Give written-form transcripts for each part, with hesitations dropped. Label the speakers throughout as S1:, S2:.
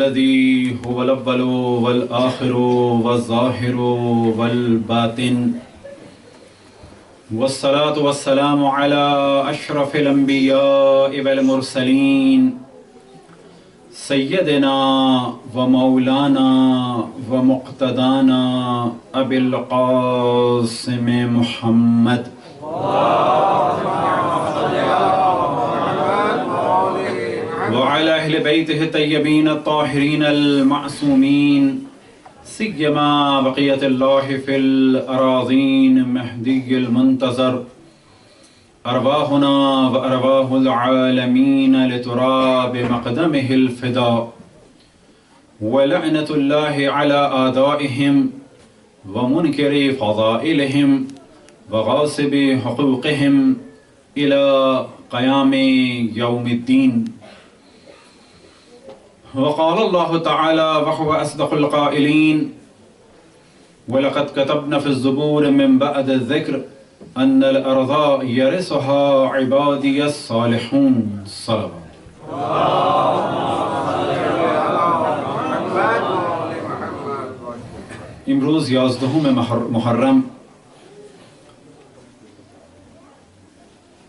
S1: الذي هو الأول والآخر والظاهر والباطن والصلاة والسلام على أشرف الأنبياء والمرسلين سيدنا ومولانا ومقتدانا أبي القاسم محمد وعلى أهل بيته الطيبين الطاهرين المعصومين سيما بقية الله في الأراضين مهدي المنتظر أرواحنا وأرواح العالمين لتراب مقدمه الفداء ولعنة الله على أعدائهم ومنكر فضائلهم وغاصب حقوقهم إلى قيام يوم الدين. وقال الله تعالى وهو أصدق القائلين ولقد كتبنا في الزبور من بعد الذكر أن الأرض يرثها عبادي الصالحون. صلوات. امروز 11 محرم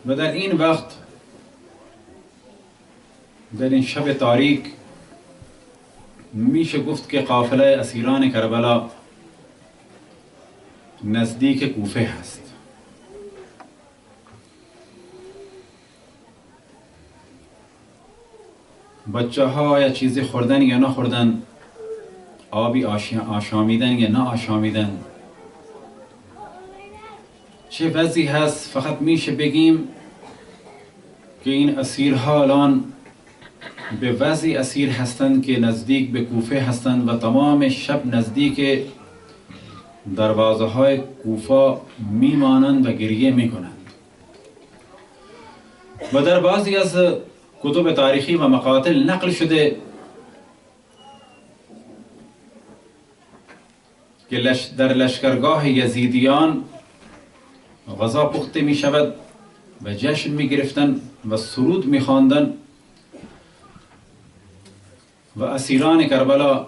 S1: و در این وقت در این شب تاریک میشه گفت که قافله اسیران کربلا نزدیک کوفه هست. بچه ها یا چیزی خوردن یا نخوردن، آبی آشامیدن یا نه آشامیدن، چه وضعی هست. فقط میشه بگیم که این اسیرها الان به وضعی اسیر هستند که نزدیک به کوفه هستند و تمام شب نزدیک دروازه های کوفه میمانند و گریه میکنند. و در بعضی از کتب تاریخی و مقاتل نقل شده که در لشکرگاه یزیدیان غذا پخته می شود و جشن می گرفتن و سرود می خواندن و اسیران کربلا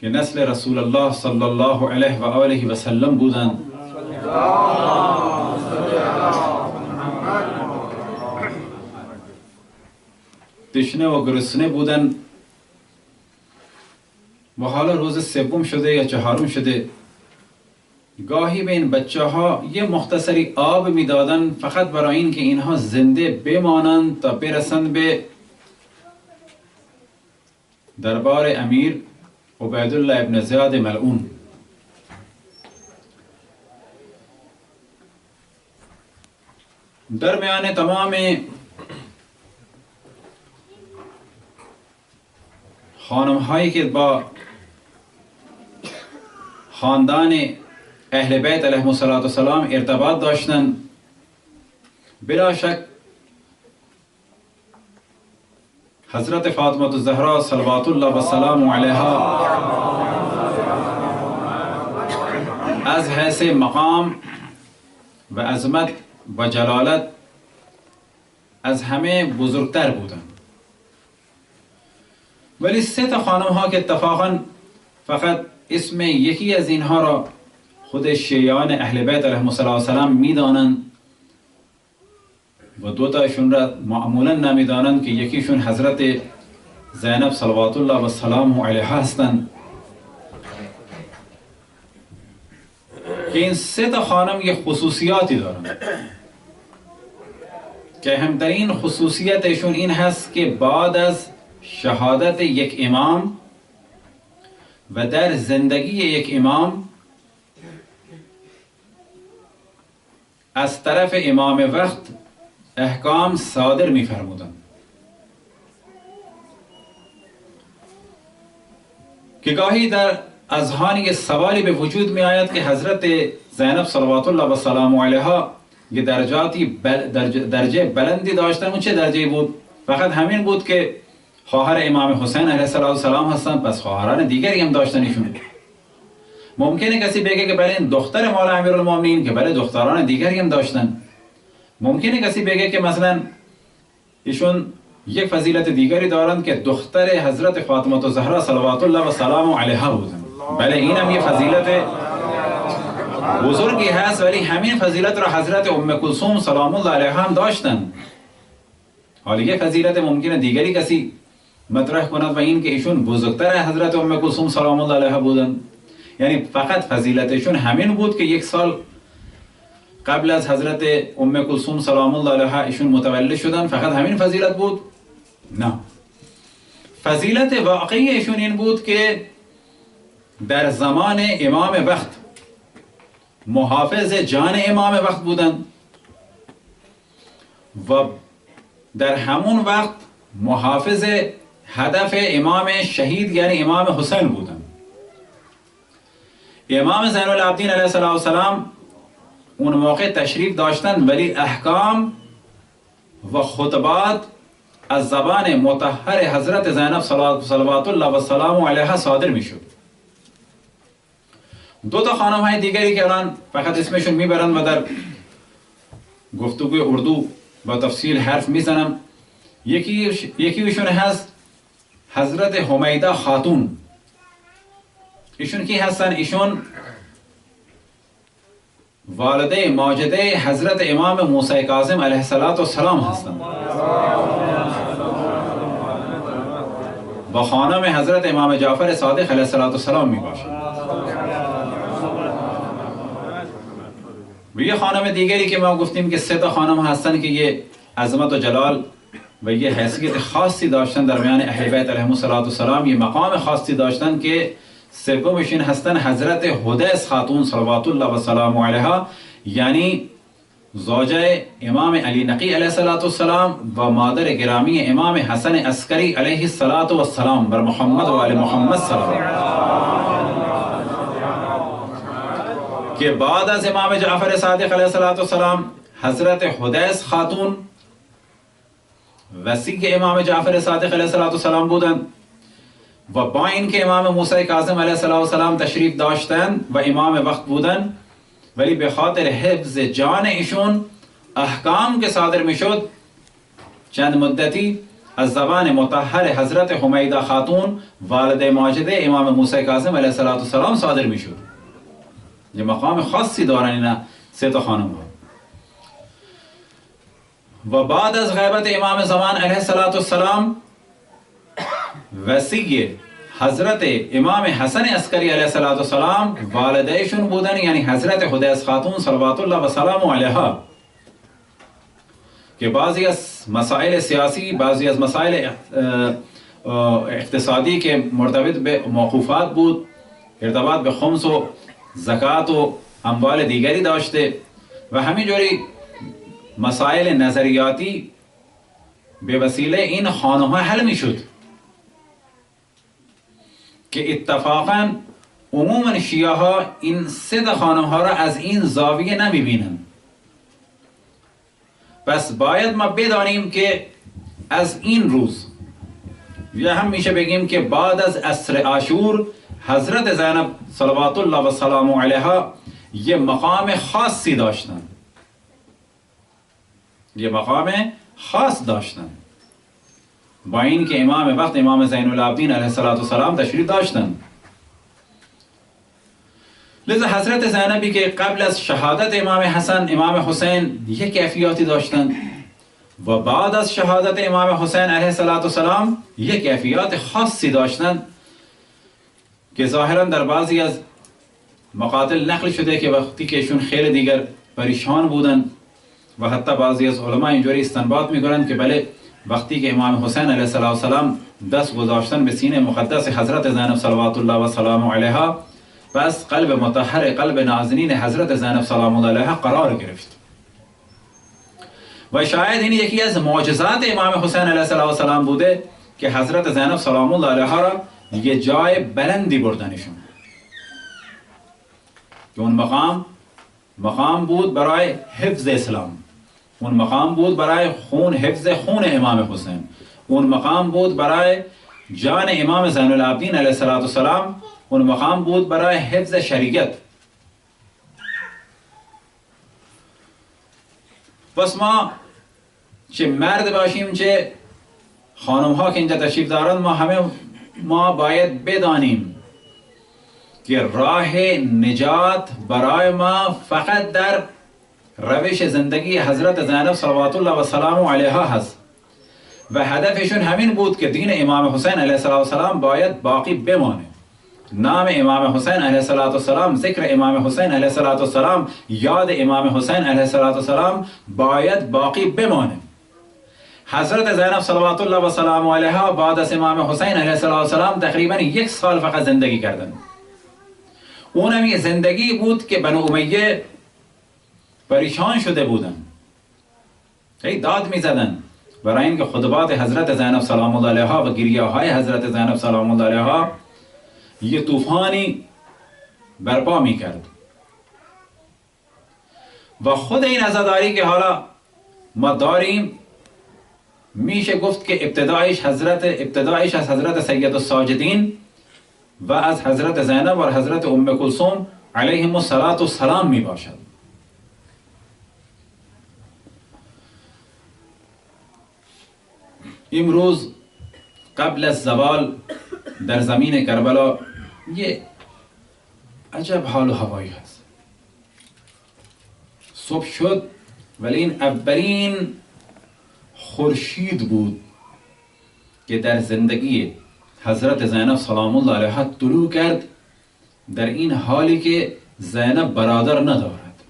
S1: که نسل رسول الله صلی الله علیه و آله و سلم بودند تشنه و گرسنه بودند و حالا روز سوم شده یا چهارم شده. گاهی به این بچه ها یه مختصری آب می دادن فقط برای این که اینها زنده بمانند تا برسند به دربار امیر عبیدالله ابن زیاد ملعون. در میان تمام خانم هایی که با خاندان اهل بیت علیهم السلام ارتباط داشتن، بلا شک حضرت فاطمه الزهرا صلوات الله و سلام علیها از حیث مقام و عظمت و جلالت از همه بزرگتر بودند. ولی 3 خانم ها که اتفاقا فقط اسم یکی از اینها را خود شیعیان اهل بیت علیهم السلام میدانند و 2 تاشون را معمولا نمیدانند که یکیشون حضرت زینب صلوات الله و سلام علیها هستند. که این 3 خانم یک خصوصیاتی دارند که اهمترین خصوصیتشون این هست که بعد از شهادت یک امام و در زندگی یک امام از طرف امام وقت احکام صادر می فرمودند که گاهی در اذهان سوالی به وجود می آید که حضرت زینب صلوات الله و سلام علیها یه درجه بلندی داشتن. اون چه درجه بود؟ فقط همین بود که خواهر امام حسین علیه السلام هستند، پس خواهران دیگری هم داشتن ایشون. ممکنه کسی بگه که بله این دختر مولا امیرالمومنین، که بله دختران دیگری هم داشتن. ممکنه کسی بگه که مثلا ایشون یک فضیلت دیگری دارند که دختر حضرت فاطمه زهرا صلوات الله و سلام علیها بودند. بله این هم یه فضیلت بزرگی هست، ولی همین فضیلت را حضرت ام کلثوم سلام الله علیها هم داشتند. حالا یه فضیلت ممکنه دیگری کسی مطرح کند و این که ایشون بزرگتر حضرت ام کلثوم سلام الله علیها بودند. یعنی فقط فضیلتشون همین بود که یک سال قبل از حضرت ام کلثوم سلام الله علیها ایشون متولد شدن، فقط همین فضیلت بود؟ نه، فضیلت واقعی ایشون این بود که در زمان امام وقت محافظ جان امام وقت بودند و در همون وقت محافظ هدف امام شهید یعنی امام حسین بودند. امام زین العابدین علیه السلام اون موقع تشریف داشتن، ولی احکام و خطبات از زبان مطهر حضرت زینب صلوات الله و سلام علیها صادر می شد. دو تا خانم های دیگری که الان فقط اسمشون میبرن و در گفتگوی اردو با تفصیل حرف میزنم، یکیشون هست حضرت حمیده خاتون. ایشون کی هستن؟ ایشون والده ماجده حضرت امام موسی کاظم علیه السلام هستند و خانم حضرت امام جعفر صادق علیه السلام می باشند. و یه خانم دیگری که ما گفتیم که سه تا خانم هستن که یه عظمت و جلال و یه حیثیت خاصی داشتن در میان اهل بیت علیهم السلام، یه مقام خاصی داشتن که سومشون هستن حضرت حدیث خاتون صلوات الله و سلام علیها، یعنی زوجه امام علی نقی علیه السلام و مادر گرامی امام حسن عسکری علیه السلام بر محمد و آل محمد سلام، که بعد از امام جعفر صادق علیه السلام حضرت حدیث خاتون وصی امام جعفر صادق علیه السلام بودند و با اینکه امام موسی کاظم علیه السلام تشریف داشتند و امام وقت بودند، ولی به خاطر حفظ جان ایشون احکام که صادر میشد چند مدتی از زبان مطهر حضرت حمیده خاتون والده ماجده امام موسی کاظم علیه السلام صادر میشد. یه مقام خاصی دارن اینا سه تا خانم ها. و بعد از غیبت امام زمان علیه السلام وصی حضرت امام حسن عسکری علیه السلام والدهشون بودن، یعنی حضرت حدیث خاتون صلوات الله و سلام علیها، که بعضی از مسائل سیاسی، بعضی از مسائل اقتصادی که مرتبط به موقوفات بود، ارتباط به خمس و زکات و اموال دیگری داشته و همینجوری مسائل نظریاتی به وسیله این خانم ها حل می شد که اتفاقا عموما شیعه ها این سه خانم ها را از این زاویه نمی بینن. پس باید ما بدانیم که از این روز یا هم میشه بگیم که بعد از عصر عاشور حضرت زینب صلوات الله و سلام علیها یه مقام خاصی داشتن، یه مقام خاص داشتن، با این که امام وقت امام زین العابدین علیه السلام تشریف داشتن. لذا حضرت زینبی که قبل از شهادت امام حسن امام حسین یک کیفیاتی داشتن و بعد از شهادت امام حسین علیه السلام یک کیفیات خاصی داشتن که ظاهرا در بعضی از مقاتل نقل شده که وقتی که ایشون خیلی دیگر پریشان بودن و حتی بعضی از علما اینجوری استنباط میکنند که بله وقتی که امام حسین علیه السلام دست گذاشتن به سینه مقدس حضرت زینب صلوات الله و سلام علیها، پس قلب مطهر، قلب نازنین حضرت زینب سلام الله علیها قرار گرفت. و شاید این یکی از معجزات امام حسین علیه السلام بوده که حضرت زینب سلام الله علیها را یه جای بلندی بردنشون، که اون مقام بود برای حفظ اسلام، اون مقام بود برای حفظ خون امام حسین، اون مقام بود برای جان امام زین العابدین علیه السلام، اون مقام بود برای حفظ شریعت. پس ما چه مرد باشیم چه خانم ها که اینجا تشریف دارند، ما باید بدانیم که راه نجات برای ما فقط در روش زندگی حضرت زینب صلوات الله و سلامه علیها هست و هدفشون همین بود که دین امام حسین علیه السلام باید باقی بمانه. نام امام حسین علیه السلام، ذکر امام حسین علیه السلام، یاد امام حسین علیه السلام باید باقی بمانه. حضرت زینب صلوات الله و سلامه علیها بعد از امام حسین علیه السلام تقریبا 1 سال فقط زندگی کردند. اونم یه زندگی بود که بنو امیه پریشان شده بودن، داد می زدن برای اینکه خطبات حضرت زینب سلام الله علیها و گریه های حضرت زینب سلام الله علیها یه طوفانی برپا می کرد. و خود این عزاداری که حالا ما داریم میشه گفت که ابتدایش از حضرت سید الساجدین و از حضرت زینب و حضرت ام کلثوم علیهم السلام می باشد. امروز قبل از زوال در زمین کربلا یه عجب حال و هوایی هست. صبح شد ولی این اولین خورشید بود که در زندگی حضرت زینب سلام الله علیها طلوع کرد، در این حالی که زینب برادر ندارد.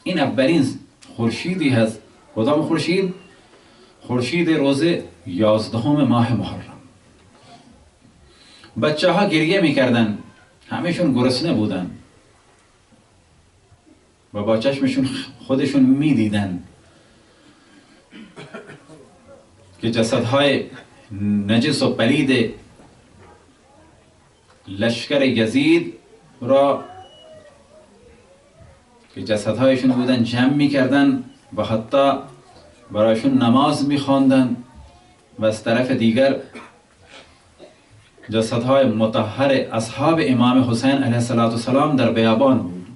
S1: این اولین خورشیدی هست. کدام خورشید؟ خورشید روز 11 ماه محرم. بچه ها گریه میکردن، همهشون گرسنه بودن و با چشمشون خودشون میدیدن که جسدهای نجس و پلید لشکر یزید را که جسدهایشون بودن جمع میکردن و حتی برایشون نماز میخواندن و از طرف دیگر جسدهای مطهر اصحاب امام حسین علیه السلام در بیابان بود.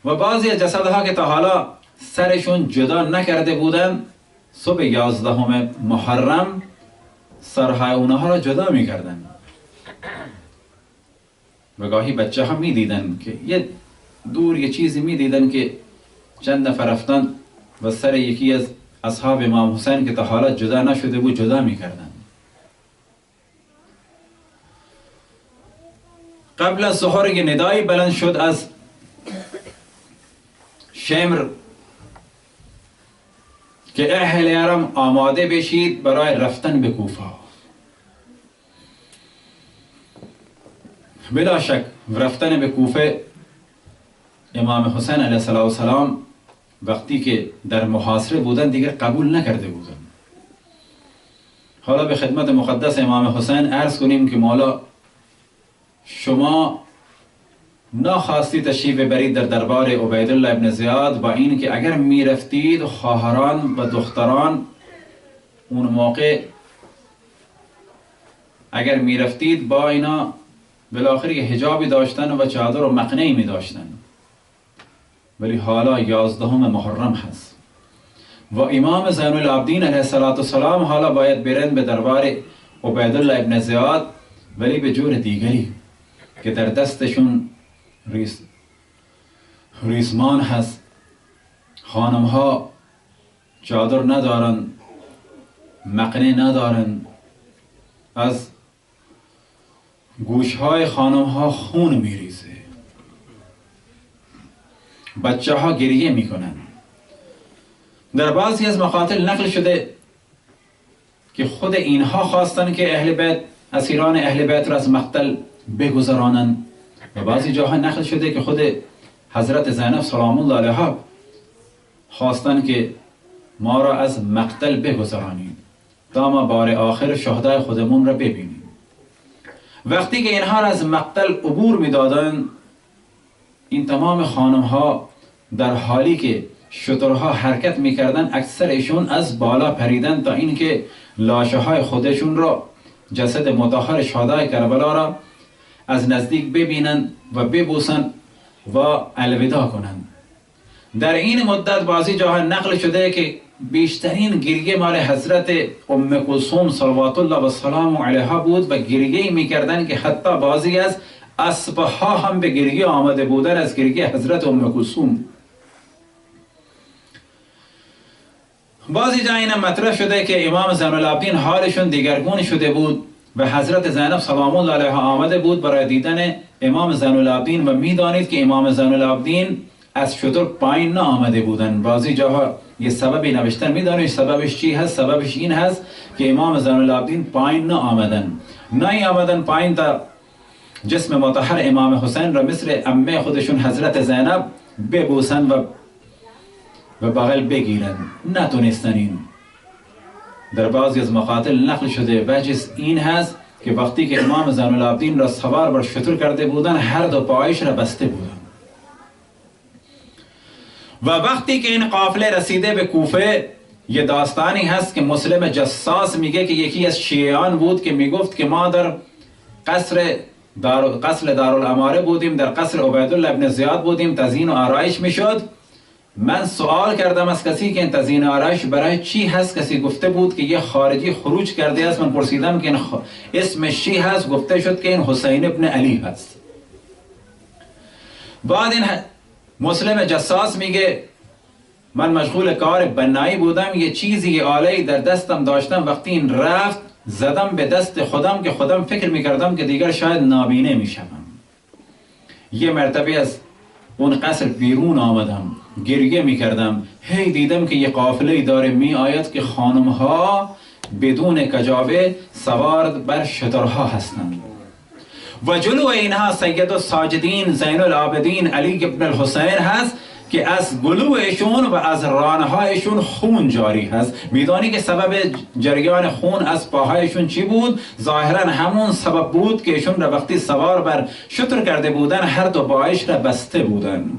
S1: و بعضی از جسدها که تا حالا سرشون جدا نکرده بودن، صبح 11 محرم سرهای اونها را جدا میکردن و گاهی بچه ها میدیدن که یه دور یه چیزی میدیدن که چند نفر رفتن و سر یکی از اصحاب امام حسین که تا حالا جدا نشده بود جدا میکردن. قبل از ظهر یه ندایی بلند شد از شمر که اهل حرم آماده بشید برای رفتن به کوفه. بلا شک رفتن به کوفه امام حسین علیه السلام وقتی که در محاصره بودن دیگر قبول نکرده بودن. حالا به خدمت مقدس امام حسین عرض کنیم که مولا شما نخواستی تشریف ببرید در دربار عبیدالله ابن زیاد، با این که اگر می رفتید خواهران و دختران اون موقع اگر می رفتید با اینا بالاخره حجابی داشتن و چادر و مقنعی می داشتن، ولی حالا 11 محرم هست و امام زین العابدین علیه السلام حالا باید برن به دربار عبیدالله ابن زیاد، ولی به جور دیگری که در دستشون ریسمان هست. خانم ها چادر ندارن، مقنعه ندارن، از گوش های خانم ها خون میریزه، بچه ها گریه میکنن. در بعضی از مقاتل نقل شده که خود اینها خواستن که اهل بیت، اسیران اهل بیت را از مقتل بگذرانن و بعضی جاها نقل شده که خود حضرت زینب سلام الله علیها خواستن که ما را از مقتل بگذرانید تا ما بار آخر شهدای خودمون را ببینیم. وقتی که اینها را از مقتل عبور میدادن، این تمام خانم ها در حالی که شترها حرکت میکردن اکثر ایشون از بالا پریدن تا اینکه لاشه های خودشون را، جسد مطهر شهدای کربلا را از نزدیک ببینن و ببوسن و الوداع کنن. در این مدت بعضی جاها نقل شده که بیشترین گریه مال حضرت ام کلثوم صلوات الله و سلام علیها بود و گریه میکردن که حتی بعضی از اسبها هم به گریه آمده بودن از گریه حضرت ام کلثوم. بعضی جایی مطرح شده که امام زین العابدین حالشون دیگرگون شده بود و حضرت زینب سلام الله علیها آمده بود برای دیدن امام زین العابدین و میدانید که امام زین العابدین از شتر پایین نه آمده بودن. بعضی جاها یه سببی نوشتن، میدانید سببش چی هست؟ سببش این هست که امام زین العابدین پایین نه آمدن پایین تا جسم مطهر امام حسین را مثل عمه خودشون حضرت زینب ببوسن و بغل بگیرن. نتونستن. این در بعضی از مقاتل نقل شده. وجه این هست که وقتی که امام زین العابدین را سوار بر شتر کرده بودن، هر دو پایش را بسته بودن. و وقتی که این قافله رسیده به کوفه، یه داستانی هست که مسلم جساس میگه که یکی از شیعیان بود که میگفت که ما در قصر دارالاماره بودیم، در قصر عبیدالله ابن زیاد بودیم، تزیین و آرایش میشد. من سوال کردم از کسی که این تزیین و آرایش برای چی هست. کسی گفته بود که یه خارجی خروج کرده است. من پرسیدم که این اسمش چی هست. گفته شد که این حسین ابن علی هست. بعد این مسلم جساس میگه من مشغول کار بنایی بودم، یه چیزی یه آله‌ای در دستم داشتم، وقتی این رفت زدم به دست خودم که خودم فکر میکردم که دیگر شاید نابینه میشم. یه مرتبه از اون قصر بیرون آمدم، گریه میکردم. هی دیدم که یه قافله داره می آید که خانمها بدون کجاوه سوار بر شترها هستند و جلو اینها سید الساجدین زین العابدین علی ابن الحسین هست که از گلویشون و از رانهایشون خون جاری هست. میدانی که سبب جریان خون از پاهایشون چی بود؟ ظاهرا همون سبب بود که ایشون را وقتی سوار بر شتر کرده بودن، هر دو پایش را بسته بودن.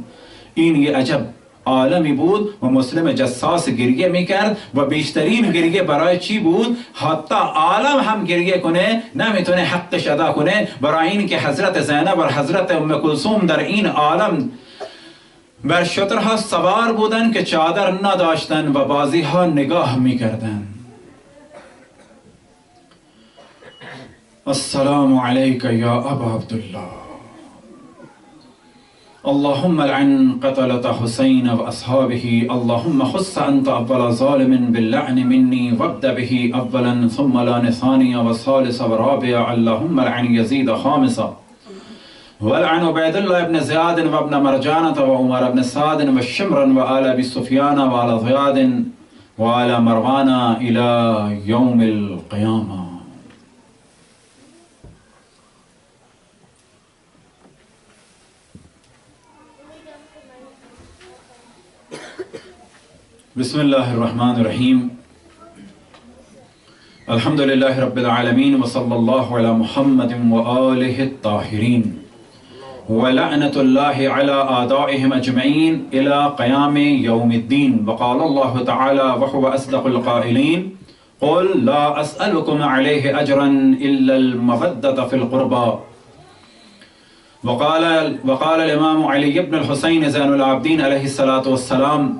S1: این یه عجب عالمی بود و مسلم جساس گریه میکرد و بیشترین گریه برای چی بود؟ حتی عالم هم گریه کنه نمیتونه حقش ادا کنه، برای این که حضرت زینب و حضرت ام کلثوم در این عالم بر شترها سوار بودن که چادر نداشتن و بازی ها نگاه میکردن. السلام علیک یا ابا عبدالله، اللهم لعن قتلة حسين وأصحابه، اللهم خص أنت أول ظالم باللعن مني وابدأ به أولا ثم لعن ثانيا وثالثا ورابعا، اللهم لعن يزيد خامسا ولعن عبيد الله بن زياد وابن مرجانة وعمر بن سعد وشمرا وآل أبي سفيان وآل زياد وآل مروان إلى يوم القيامة. بسم الله الرحمن الرحيم، الحمد لله رب العالمين وصلى الله على محمد وآله الطاهرين ولعنة الله على أعدائهم أجمعين إلى قيام يوم الدين. وقال الله تعالى وهو أصدق القائلين قل لا أسألكم عليه أجرا إلا المودة في القربى. وقال الإمام علي بن الحسين زين العابدين عليه الصلاة والسلام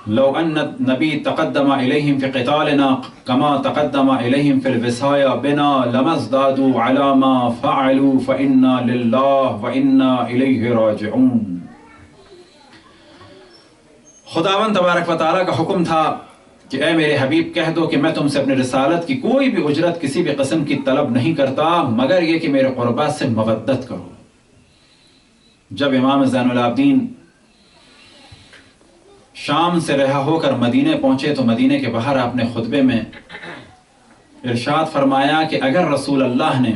S1: لو أن النبي تقدم إليهم في قتالنا كما تقدم إليهم في الوصايا بنا لما ازدادوا على ما فعلوا فإنا لله وإنا إليه راجعون. خداوند تبارک و تعالی کا حکم تھا کہ اے میرے حبیب کہہ دو کہ میں تم سے اپنی رسالت کی کوئی بھی اجرت کسی بھی قسم کی طلب نہیں کرتا مگر یہ کہ میرے قربا سے مودت کرو. جب امام زین العابدین شام سے رہا ہو کر مدینے پہنچے تو مدینے کے باہر آپ نے خطبے میں ارشاد فرمایا کہ اگر رسول اللہ نے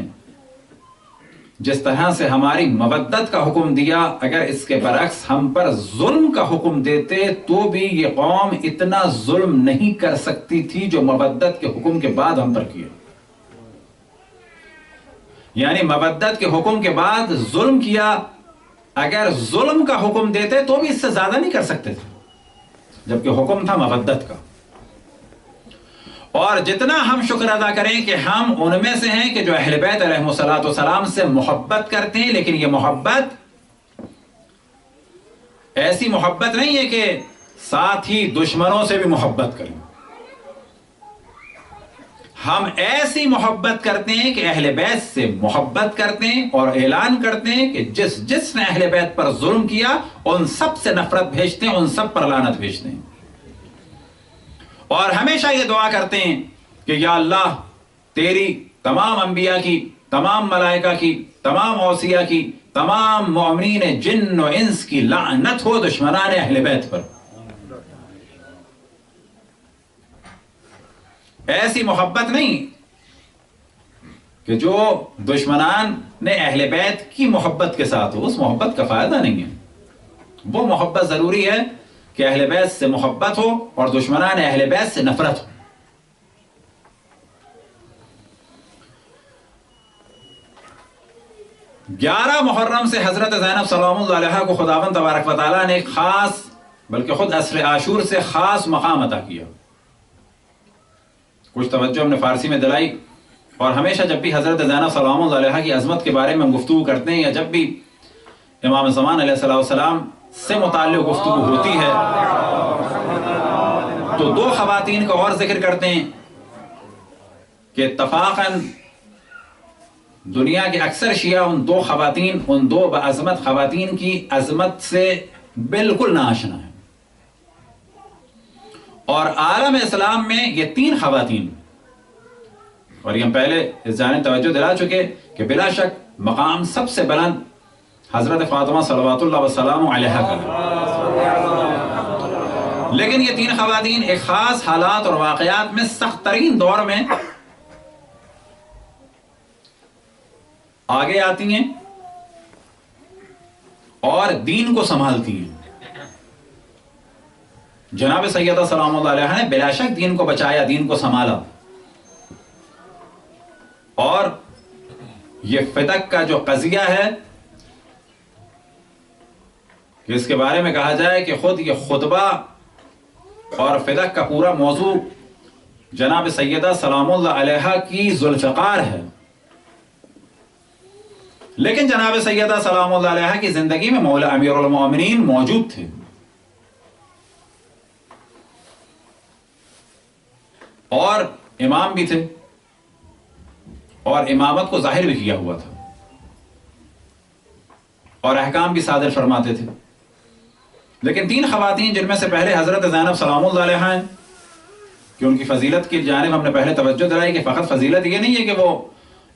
S1: جس طرح سے ہماری مودت کا حکم دیا، اگر اس کے برعکس ہم پر ظلم کا حکم دیتے تو بھی یہ قوم اتنا ظلم نہیں کر سکتی تھی جو مودت کے حکم کے بعد ہم پر کیا. یعنی مودت کے حکم کے بعد ظلم کیا، اگر ظلم کا حکم دیتے تو بھی اس سے زیادہ نہیں کر سکتے تھے، جبکہ حکم تھا مودت کا. اور جتنا ہم شکر ادا کریں کہ ہم ان میں سے ہیں کہ جو اہل بیت علیہ الصلوۃ والسلام سے محبت کرتے ہیں، لیکن یہ محبت ایسی محبت نہیں ہے کہ ساتھ ہی دشمنوں سے بھی محبت کریں. ہم ایسی محبت کرتے ہیں کہ اہل بیت سے محبت کرتے ہیں اور اعلان کرتے ہیں کہ جس نے اہل بیت پر ظلم کیا ان سب سے نفرت بھیجتے ہیں, ان سب پر لعنت بھیجتے ہیں. اور ہمیشہ یہ دعا کرتے ہیں کہ یا اللہ تیری تمام انبیاء کی, تمام ملائکہ کی, تمام اوصیاء کی, تمام مومنین جن و انس کی لعنت ہو دشمنان اہل بیت پر. ایسی محبت نہیں کہ جو دشمنان نے اہل بیت کی محبت کے ساتھ ہو, اس محبت کا فائدہ نہیں ہے. وہ محبت ضروری ہے کہ اہل بیت سے محبت ہو اور دشمنان اہل بیت سے نفرت ہو. گیارہ محرم سے حضرت زینب سلام اللہ علیہا کو خداوند تبارک و تعالیٰ نے ایک خاص, بلکہ خود عصر عاشور سے خاص مقام عطا کیا. کچھ توجہ ہم نے فارسی میں دلائی, اور ہمیشہ جب بھی حضرت زینب سلام اللہ علیہا کی عظمت کے بارے میں گفتگو کرتے ہیں, یا جب بھی امام زمان علیہ السلام سے متعلق گفتگو ہوتی ہے, تو دو خواتین کا اور ذکر کرتے ہیں کہ اتفاقاً دنیا کے اکثر شیعہ ان دو خواتین, ان دو بعظمت خواتین کی عظمت سے بالکل ناآشنا ہے. اور عالم اسلام میں یہ تین خواتین, اور یہ ہم پہلے اس جانب توجہ دلا چکے کہ بلا شک مقام سب سے بلند حضرت فاطمہ صلوات اللہ وسلام علیہا کا ہے. لیکن یہ تین خواتین ایک خاص حالات اور واقعات میں سخت ترین دور میں آگے آتی ہیں اور دین کو سنبھالتی ہیں. جناب سیدہ سلام اللہ علیہ نے بلا شک دین کو بچایا, دین کو سنبھالا. اور یہ فتق کا جو قضیہ ہے, کہ اس کے بارے میں کہا جائے کہ خود یہ خطبہ اور فتق کا پورا موضوع جناب سیدہ سلام اللہ علیہ کی ذوالفقار ہے. لیکن جناب سیدہ سلام اللہ علیہ کی زندگی میں مولا امیر المومنین موجود تھے, اور امام بھی تھے, اور امامت کو ظاہر بھی کیا ہوا تھا, اور احکام بھی صادر فرماتے تھے. لیکن تین خواتین جن میں سے پہلے حضرت زینب سلام اللہ علیہ ہیں, کہ ان کی فضیلت کی جانب ہم نے پہلے توجہ دلائی کہ فقط فضیلت یہ نہیں ہے کہ وہ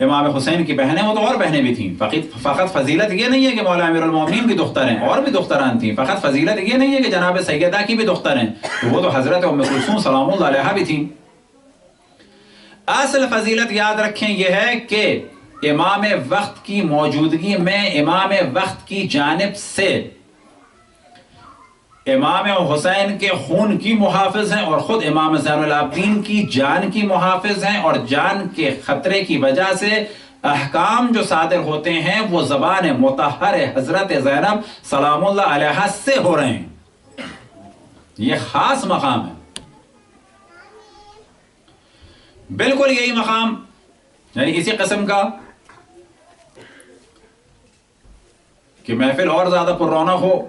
S1: امام حسین کی بہنیں, وہ تو اور بہنیں بھی تھیں. فقط فضیلت یہ نہیں ہے کہ مولا امیر المومنین کی دختر ہیں, اور بھی دختران تھیں. فقط فضیلت یہ نہیں ہے کہ جناب سیدہ کی بھی دختر ہیں, تو وہ تو حضرت ام کلثوم سلام اللہ علیہ بھی تھیں. اصل فضیلت یاد رکھیں یہ ہے کہ امام وقت کی موجودگی میں امام وقت کی جانب سے امام حسین کے خون کی محافظ ہیں, اور خود امام زین العابدین کی جان کی محافظ ہیں, اور جان کے خطرے کی وجہ سے احکام جو صادر ہوتے ہیں وہ زبان مطہر حضرت زینب سلام اللہ علیہ سے ہو رہے ہیں. یہ خاص مقام ہے. بالکل یہی مقام, یعنی اسی قسم کا کہ محفل اور زیادہ پر رونق ہو,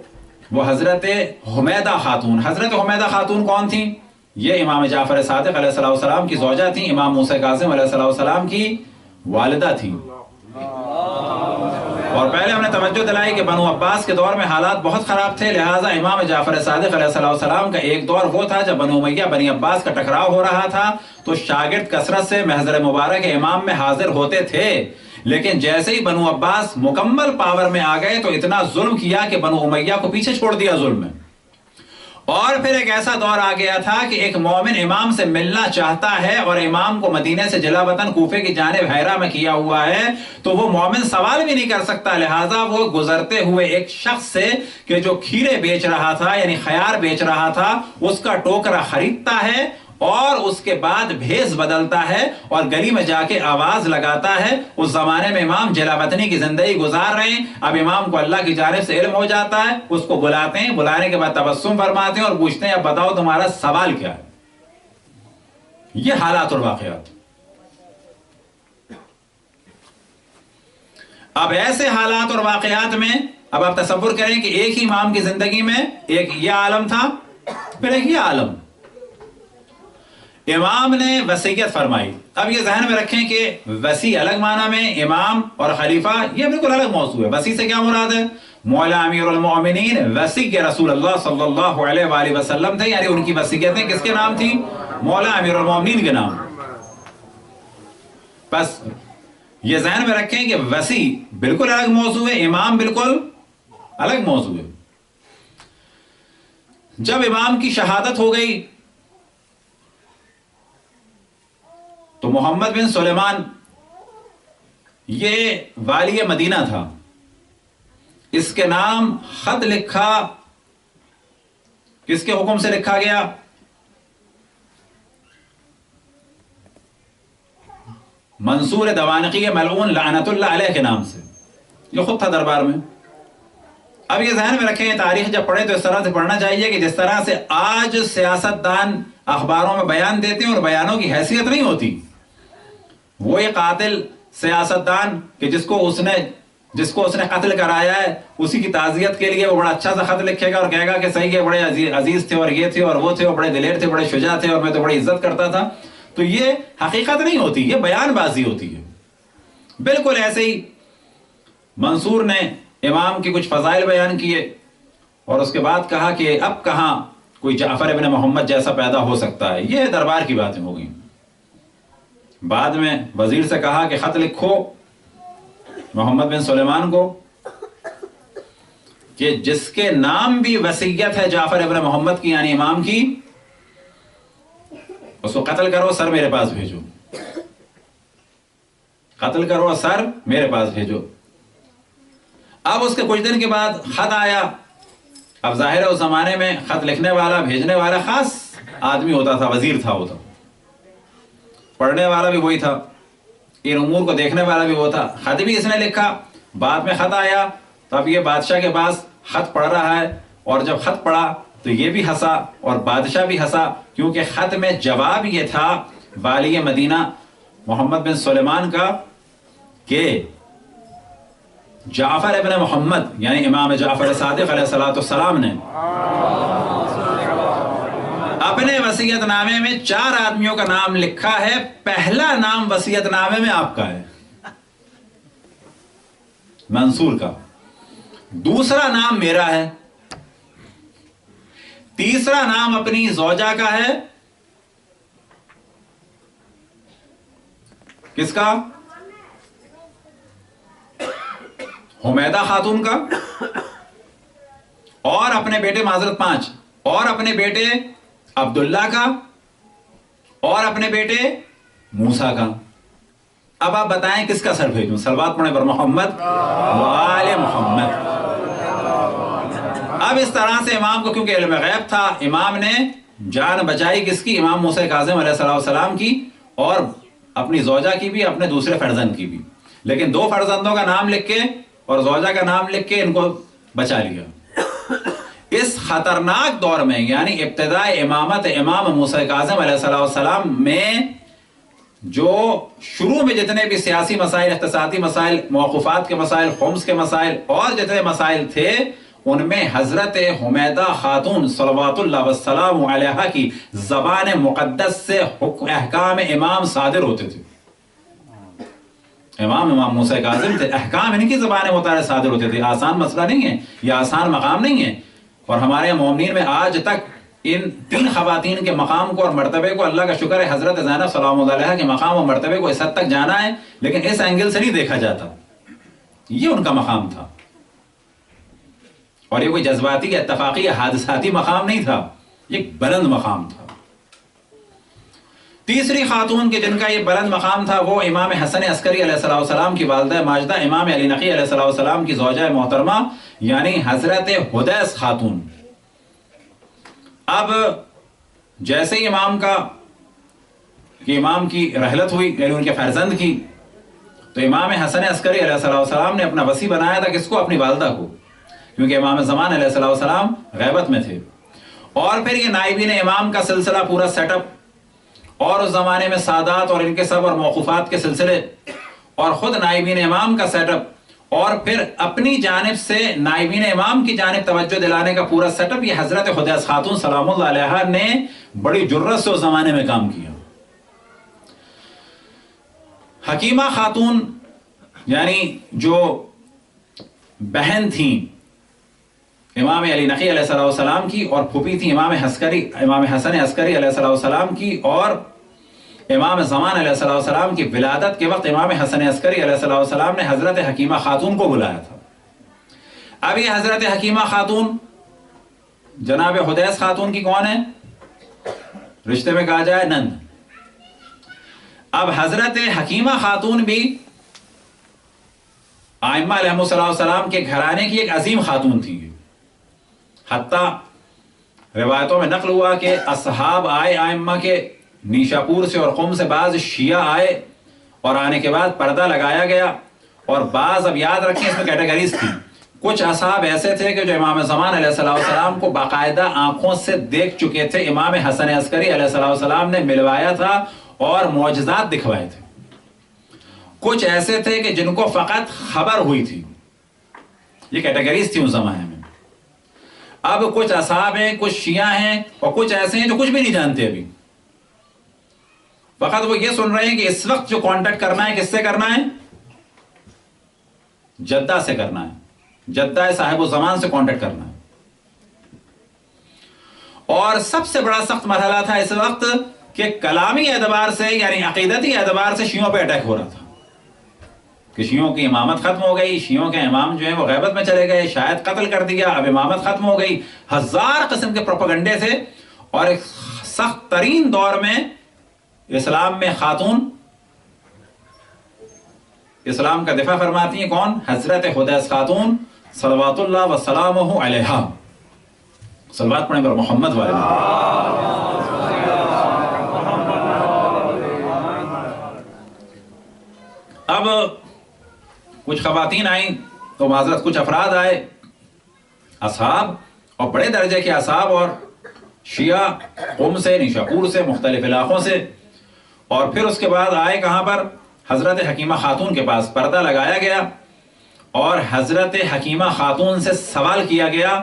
S1: وہ حضرت حمیدہ خاتون. حضرت حمیدہ خاتون کون تھیں؟ یہ امام جعفر صادق علیہ السلام کی زوجہ تھیں, امام موسیٰ کاظم علیہ السلام کی والدہ تھیں. اور پہلے ہم نے توجہ دلائی کہ بنو عباس کے دور میں حالات بہت خراب تھے, لہٰذا امام جعفر صادق علیہ السلام کا ایک دور وہ تھا جب بنو امیہ بنی عباس کا ٹکراؤ ہو رہا تھا, تو شاگرد کثرت سے محضر مبارک امام میں حاضر ہوتے تھے. لیکن جیسے ہی بنو عباس مکمل پاور میں آ گئے تو اتنا ظلم کیا کہ بنو امیہ کو پیچھے چھوڑ دیا ظلم میں. اور پھر ایک ایسا دور آ گیا تھا کہ ایک مومن امام سے ملنا چاہتا ہے اور امام کو مدینے سے جلا وطن کوفے کی جانب حیرہ میں کیا ہوا ہے, تو وہ مومن سوال بھی نہیں کر سکتا. لہٰذا وہ گزرتے ہوئے ایک شخص سے کہ جو کھیرے بیچ رہا تھا, یعنی خیار بیچ رہا تھا, اس کا ٹوکرا خریدتا ہے اور اس کے بعد بھیس بدلتا ہے اور گلی میں جا کے آواز لگاتا ہے. اس زمانے میں امام جلا وطنی کی زندگی گزار رہے ہیں. اب امام کو اللہ کی جانب سے علم ہو جاتا ہے, اس کو بلاتے ہیں, بلانے کے بعد تبسم فرماتے ہیں اور پوچھتے ہیں اب بتاؤ تمہارا سوال کیا ہے. یہ حالات اور واقعات. اب ایسے حالات اور واقعات میں اب آپ تصور کریں کہ ایک ہی امام کی زندگی میں ایک یہ عالم تھا پھر ایک یہ عالم امام نے وصیت فرمائی. اب یہ ذہن میں رکھیں کہ وصی الگ معنی میں، امام اور خلیفہ یہ بالکل الگ موضوع ہے. وصی سے کیا مراد ہے؟ مولا امیر المؤمنین وصی کے رسول اللہ صلی اللہ علیہ وآلہ وسلم تھے، یعنی ان کی وصیتیں کس کے نام تھی؟ مولا امیر المؤمنین کے نام. بس یہ ذہن میں رکھیں کہ وصی بالکل الگ موضوع ہے، امام بالکل الگ موضوع ہے. جب امام کی شہادت ہو گئی تو محمد بن سلیمان یہ والی مدینہ تھا، اس کے نام خط لکھا. کس کے حکم سے لکھا گیا؟ منصور دوانقی ملعون لعنت اللہ علیہ کے نام سے. یہ خود تھا دربار میں. اب یہ ذہن میں رکھیں تاریخ جب پڑھیں تو اس طرح سے پڑھنا چاہیے کہ جس طرح سے آج سیاستدان اخباروں میں بیان دیتے ہیں اور بیانوں کی حیثیت نہیں ہوتی، وہ یہ قاتل سیاستدان کہ جس کو اس نے قتل کرایا ہے اسی کی تعزیت کے لیے وہ بڑا اچھا سا خط لکھے گا اور کہے گا کہ صحیح ہے، بڑے عزیز تھے اور یہ تھے اور وہ تھے اور بڑے دلیر تھے، بڑے شجاع تھے اور میں تو بڑی عزت کرتا تھا. تو یہ حقیقت نہیں ہوتی، یہ بیان بازی ہوتی ہے. بالکل ایسے ہی منصور نے امام کی کچھ فضائل بیان کیے اور اس کے بعد کہا کہ اب کہاں کوئی جعفر ابن محمد جیسا پیدا ہو سکتا ہے. یہ دربار کی باتیں ہو گئیں. بعد میں وزیر سے کہا کہ خط لکھو محمد بن سلیمان کو کہ جس کے نام بھی وصیت ہے جعفر ابن محمد کی یعنی امام کی، اس کو قتل کرو، سر میرے پاس بھیجو. قتل کرو، سر میرے پاس بھیجو. اب اس کے کچھ دن کے بعد خط آیا. اب ظاہر ہے اس زمانے میں خط لکھنے والا بھیجنے والا خاص آدمی ہوتا تھا، وزیر تھا وہ. پڑھنے والا بھی وہی تھا، ان امور کو دیکھنے والا بھی وہ تھا. خط بھی اس نے لکھا. بعد میں خط آیا تو اب یہ بادشاہ کے پاس خط پڑھ رہا ہے اور جب خط پڑھا تو یہ بھی ہنسا اور بادشاہ بھی ہنسا، کیونکہ خط میں جواب یہ تھا والی مدینہ محمد بن سلیمان کا کہ جعفر ابن محمد یعنی امام جعفر صادق علیہ السلام نے اپنے وصیت نامے میں 4 آدمیوں کا نام لکھا ہے. پہلا نام وصیت نامے میں آپ کا ہے، منصور کا. دوسرا نام میرا ہے. تیسرا نام اپنی زوجہ کا ہے. کس کا؟ حمیدہ خاتون کا. اور اپنے بیٹے معذرت 5 اور اپنے بیٹے عبداللہ کا اور اپنے بیٹے موسیٰ کا. اب آپ بتائیں کس کا سر بھیجوں؟ صلوات پڑھیں پر محمد وآل محمد. اب اس طرح سے امام کو کیونکہ علم غیب تھا، امام نے جان بچائی کس کی؟ امام موسیٰ کاظم علیہ السلام کی اور اپنی زوجہ کی بھی، اپنے دوسرے فرزند کی بھی. لیکن 2 فرزندوں کا نام لکھ کے اور زوجہ کا نام لکھ کے ان کو بچا لیا. اس خطرناک دور میں یعنی ابتداء امامت امام موسیٰ کاظم علیہ السلام میں جو شروع میں جتنے بھی سیاسی مسائل، اقتصادی مسائل، موقوفات کے مسائل، خمس کے مسائل اور جتنے مسائل تھے ان میں حضرت حمیدہ خاتون صلوات اللہ والسلام علیہا کی زبان مقدس سے احکام امام صادر ہوتے تھے. امام موسیٰ کاظم تھے، احکام ان کی زبان مطالعہ صادر ہوتے تھے. آسان مسئلہ نہیں ہے، یہ آسان مقام نہیں ہے. اور ہمارے مومنین میں آج تک ان 3 خواتین کے مقام کو اور مرتبے کو، اللہ کا شکر ہے حضرت زینب سلام اللہ علیہا کے مقام اور مرتبے کو اس حد تک جانا ہے، لیکن اس اینگل سے نہیں دیکھا جاتا. یہ ان کا مقام تھا اور یہ کوئی جذباتی یا اتفاقی یا حادثاتی مقام نہیں تھا، یہ ایک بلند مقام تھا. تیسری خاتون کے جن کا یہ بلند مقام تھا وہ امام حسن عسکری علیہ السلام کی والدہ ماجدہ امام علی نقی علیہ السلام کی زوجہ محترمہ یعنی حضرت حدیث خاتون. اب جیسے ہی امام کی رحلت ہوئی یعنی ان کے فرزند کی، تو امام حسن عسکری علیہ السلام نے اپنا وصی بنایا تھا کس کو؟ اپنی والدہ کو، کیونکہ امام زمان علیہ السلام غیبت میں تھے. اور پھر یہ نائبین امام کا سلسلہ پورا سیٹ اپ اور اس زمانے میں سادات اور ان کے سب اور موقوفات کے سلسلے اور خود نائبین امام کا سیٹ اپ اور پھر اپنی جانب سے نائبین امام کی جانب توجہ دلانے کا پورا سیٹ اپ یہ حضرت حدیث خاتون سلام اللہ علیہا نے بڑی جرت سے اس زمانے میں کام کیا. حکیمہ خاتون یعنی جو بہن تھیں امام علی نقی علیہ السلام کی اور پھوپھی تھی امام حسن عسکری علیہ السلام کی، اور امام زمان علیہ السلام کی ولادت کے وقت امام حسن عسکری علیہ السلام نے حضرت حکیمہ خاتون کو بلایا تھا. اب یہ حضرت حکیمہ خاتون جناب حدیث خاتون کی کون ہے؟ رشتے میں کہا جائے نند. اب حضرت حکیمہ خاتون بھی ائمہ علیہ السلام کے گھرانے کی ایک عظیم خاتون تھی. حتیٰ روایتوں میں نقل ہوا کہ اصحاب آئے ائمہ کے نیشاپور سے اور قم سے، بعض شیعہ آئے اور آنے کے بعد پردہ لگایا گیا، اور بعض اب یاد رکھیں اس میں کیٹیگریز تھی. کچھ اصحاب ایسے تھے کہ جو امام زمان علیہ السلام کو باقاعدہ آنکھوں سے دیکھ چکے تھے، امام حسن عسکری علیہ السلام نے ملوایا تھا اور معجزات دکھوائے تھے. کچھ ایسے تھے کہ جن کو فقط خبر ہوئی تھی. یہ کیٹیگریز تھی اس زمانے میں. اب کچھ اصحاب ہیں، کچھ شیعہ ہیں، اور کچھ ایسے ہیں جو کچھ بھی نہیں جانتے ابھی. فقط وہ یہ سن رہے ہیں کہ اس وقت جو کانٹیکٹ کرنا ہے کس سے کرنا ہے؟ جدہ سے کرنا ہے، جدہ صاحب الزمان سے کانٹیکٹ کرنا ہے. اور سب سے بڑا سخت مرحلہ تھا اس وقت کہ کلامی اعتبار سے یعنی عقیدتی اعتبار سے شیعوں پہ اٹیک ہو رہا تھا کہ شیعوں کی امامت ختم ہو گئی، شیعوں کے امام جو ہیں وہ غیبت میں چلے گئے، شاید قتل کر دیا، اب امامت ختم ہو گئی. ہزار قسم کے پروپیگنڈے تھے. اور ایک سخت ترین دور میں اسلام میں خاتون اسلام کا دفاع فرماتی ہیں. کون؟ حضرت حدیث خاتون صلوات اللہ وسلامہ علیہا. صلوات پڑھیں پر محمد والے. اب کچھ خواتین آئیں تو معذرت کچھ افراد آئے، اصحاب اور بڑے درجے کے اصحاب، اور شیعہ قم سے، نیشاپور سے، مختلف علاقوں سے. اور پھر اس کے بعد آئے کہاں پر؟ حضرت حکیمہ خاتون کے پاس. پردہ لگایا گیا اور حضرت حکیمہ خاتون سے سوال کیا گیا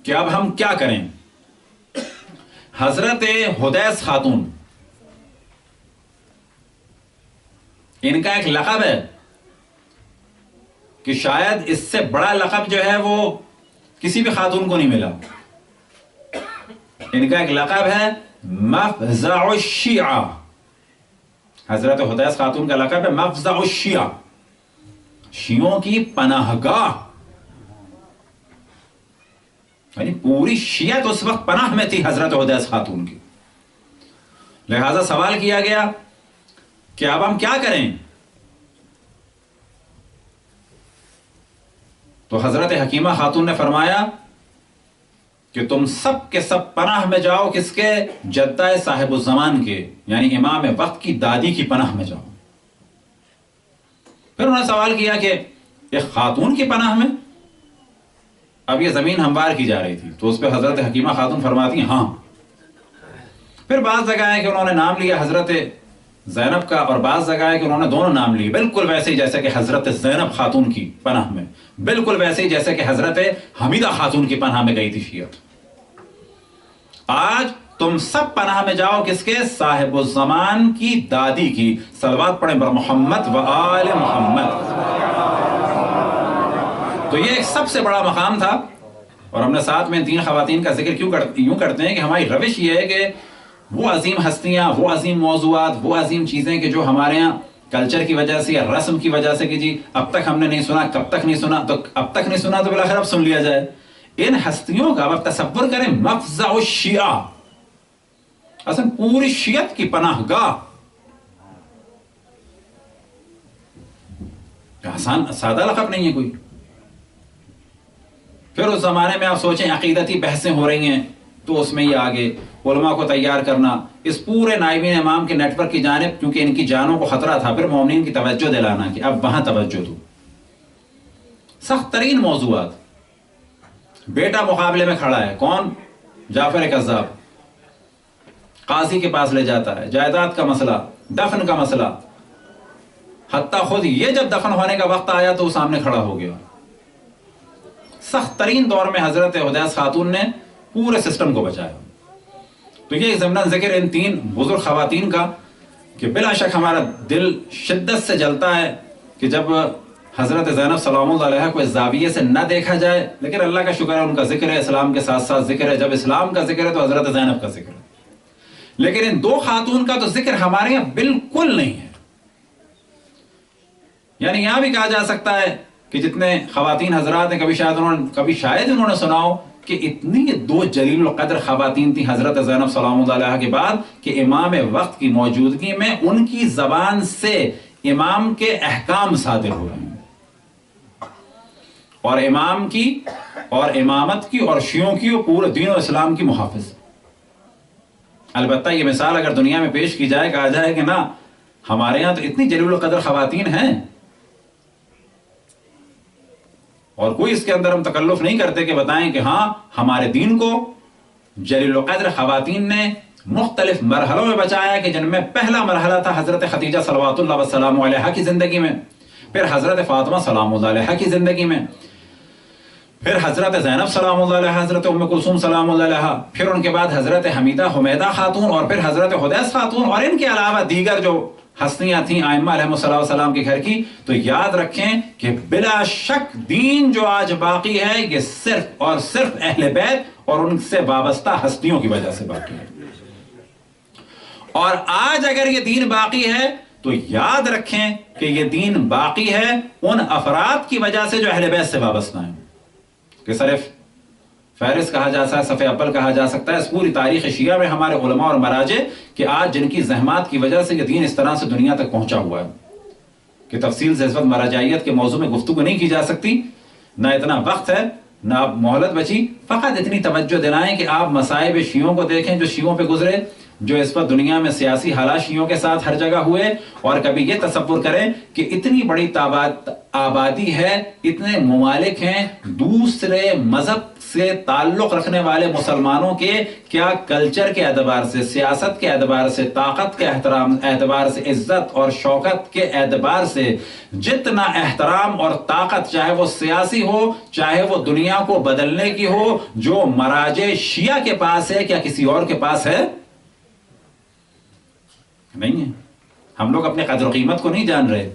S1: کہ اب ہم کیا کریں. حضرت حدیث خاتون ان کا ایک لقب ہے کہ شاید اس سے بڑا لقب جو ہے وہ کسی بھی خاتون کو نہیں ملا. ان کا ایک لقب ہے مفزع الشیعہ. حضرت حدیث خاتون کا لقب ہے مفزع الشیعہ، شیعوں کی پناہ گاہ. یعنی پوری شیعت اس وقت پناہ میں تھی حضرت حدیث خاتون کی. لہذا سوال کیا گیا کہ اب ہم کیا کریں. تو حضرت حکیمہ خاتون نے فرمایا کہ تم سب کے سب پناہ میں جاؤ. کس کے؟ جدہ صاحب الزمان کے، یعنی امام وقت کی دادی کی پناہ میں جاؤ. پھر انہوں نے سوال کیا کہ ایک خاتون کی پناہ میں؟ اب یہ زمین ہموار کی جا رہی تھی تو اس پہ حضرت حکیمہ خاتون فرماتی ہیں ہاں. پھر بعض جگہ ہے کہ انہوں نے نام لیا حضرت زینب کا، اور بعض جگہ ہے کہ انہوں نے دونوں نام لیے، بالکل ویسے ہی جیسے کہ حضرت زینب خاتون کی پناہ میں، بالکل ویسے ہی جیسے کہ حضرت حمیدہ خاتون کی پناہ میں گئی تھی شیعت. آج تم سب پناہ میں جاؤ کس کے؟ صاحب الزمان کی دادی کی. صلوات پڑھیں بر محمد و آل محمد. تو یہ ایک سب سے بڑا مقام تھا. اور ہم نے ساتھ میں 3 خواتین کا ذکر یوں کرتے ہیں کہ ہماری روش یہ ہے کہ وہ عظیم ہستیاں، وہ عظیم موضوعات، وہ عظیم چیزیں کہ جو ہمارے ہاں کلچر کی وجہ سے یا رسم کی وجہ سے کہ جی اب تک ہم نے نہیں سنا، کب تک نہیں سنا، تو اب تک نہیں سنا تو بالآخر اب سن لیا جائے. ان ہستیوں کا اب تصور کریں مفزع الشیعہ، اصلا پوری شیعت کی پناہ گاہ. آسان سادہ لقب نہیں ہے کوئی. پھر اس زمانے میں آپ سوچیں عقیدتی بحثیں ہو رہی ہیں تو اس میں یہ آگے علماء کو تیار کرنا، اس پورے نائبین امام کے نیٹ ورک کی جانب، کیونکہ ان کی جانوں کو خطرہ تھا، پھر مومنین کی توجہ دلانا کہ اب وہاں توجہ دو. سخت ترین موضوعات. بیٹا مقابلے میں کھڑا ہے، کون؟ جعفر کذاب. قاضی کے پاس لے جاتا ہے، جائیداد کا مسئلہ، دفن کا مسئلہ. حتیٰ خود یہ جب دفن ہونے کا وقت آیا تو وہ سامنے کھڑا ہو گیا. سخت ترین دور میں حضرت حدیث خاتون نے پورے سسٹم کو بچایا. تو یہ ضمن ذکر ان 3 بزرگ خواتین کا کہ بلا شک ہمارا دل شدت سے جلتا ہے کہ جب حضرت زینب سلام اللہ علیہ کو اس زاویے سے نہ دیکھا جائے. لیکن اللہ کا شکر ہے ان کا ذکر ہے, اسلام کے ساتھ ساتھ ذکر ہے. جب اسلام کا ذکر ہے تو حضرت زینب کا ذکر ہے. لیکن ان 2 خاتون کا تو ذکر ہمارے یہاں بالکل نہیں ہے. یعنی یہاں بھی کہا جا سکتا ہے کہ جتنے خواتین حضرات ہیں کبھی شاید انہوں نے سنا ہو کہ اتنی 2 جلیل القدر خواتین تھیں حضرت زینب سلام اللہ علیہ کے بعد کہ امام وقت کی موجودگی میں ان کی زبان سے امام کے احکام صادر ہو رہے ہیں, اور امام کی اور امامت کی اور شیعوں کی اور پورے دین و اسلام کی محافظ. البتہ یہ مثال اگر دنیا میں پیش کی جائے, کہا جائے کہ نا ہمارے ہاں تو اتنی جلیل القدر خواتین ہیں, اور کوئی اس کے اندر ہم تکلف نہیں کرتے کہ بتائیں کہ ہاں ہمارے دین کو جلیل القدر خواتین نے مختلف مرحلوں میں بچایا, کہ جن میں پہلا مرحلہ تھا حضرت خدیجہ صلوات اللہ وسلام علیہا کی زندگی میں, پھر حضرت فاطمہ سلام اللہ علیہا کی زندگی میں, پھر حضرت زینب سلام اللہ علیہا, حضرت ام کلثوم سلام اللہ علیہا, پھر ان کے بعد حضرت حمیدہ خاتون, اور پھر حضرت حدیث خاتون, اور ان کے علاوہ دیگر جو ہستیاں تھیں ائمہ علیہم السلام کے گھر کی. تو یاد رکھیں کہ بلا شک دین جو آج باقی ہے یہ صرف اور صرف اہل بیت اور ان سے وابستہ ہستیوں کی وجہ سے باقی ہے. اور آج اگر یہ دین باقی ہے تو یاد رکھیں کہ یہ دین باقی ہے ان افراد کی وجہ سے جو اہل بیت سے وابستہ ہیں, کہ صرف فہرست کہا جا سکتا ہے, صف اول کہا جا سکتا ہے اس پوری تاریخ شیعہ میں ہمارے علماء اور مراجع کہ آج جن کی زحمات کی وجہ سے یہ دین اس طرح سے دنیا تک پہنچا ہوا ہے کہ تفصیل سے اس وقت مراجعیت کے موضوع میں گفتگو نہیں کی جا سکتی, نہ اتنا وقت ہے نہ اب مہلت بچی. فقط اتنی توجہ دلائیں کہ آپ مصائب شیعوں کو دیکھیں جو شیعوں پہ گزرے, جو اس وقت دنیا میں سیاسی حالات شیعوں کے ساتھ ہر جگہ ہوئے, اور کبھی یہ تصور کریں کہ اتنی بڑی آبادی ہے, اتنے ممالک ہیں, دوسرے مذہب سے تعلق رکھنے والے مسلمانوں کے کیا کلچر کے اعتبار سے, سیاست کے اعتبار سے, طاقت کے اعتبار سے, عزت اور شوکت کے اعتبار سے جتنا احترام اور طاقت, چاہے وہ سیاسی ہو چاہے وہ دنیا کو بدلنے کی ہو, جو مراجع شیعہ کے پاس ہے کیا کسی اور کے پاس ہے؟ نہیں ہے. ہم لوگ اپنے قدر و قیمت کو نہیں جان رہے.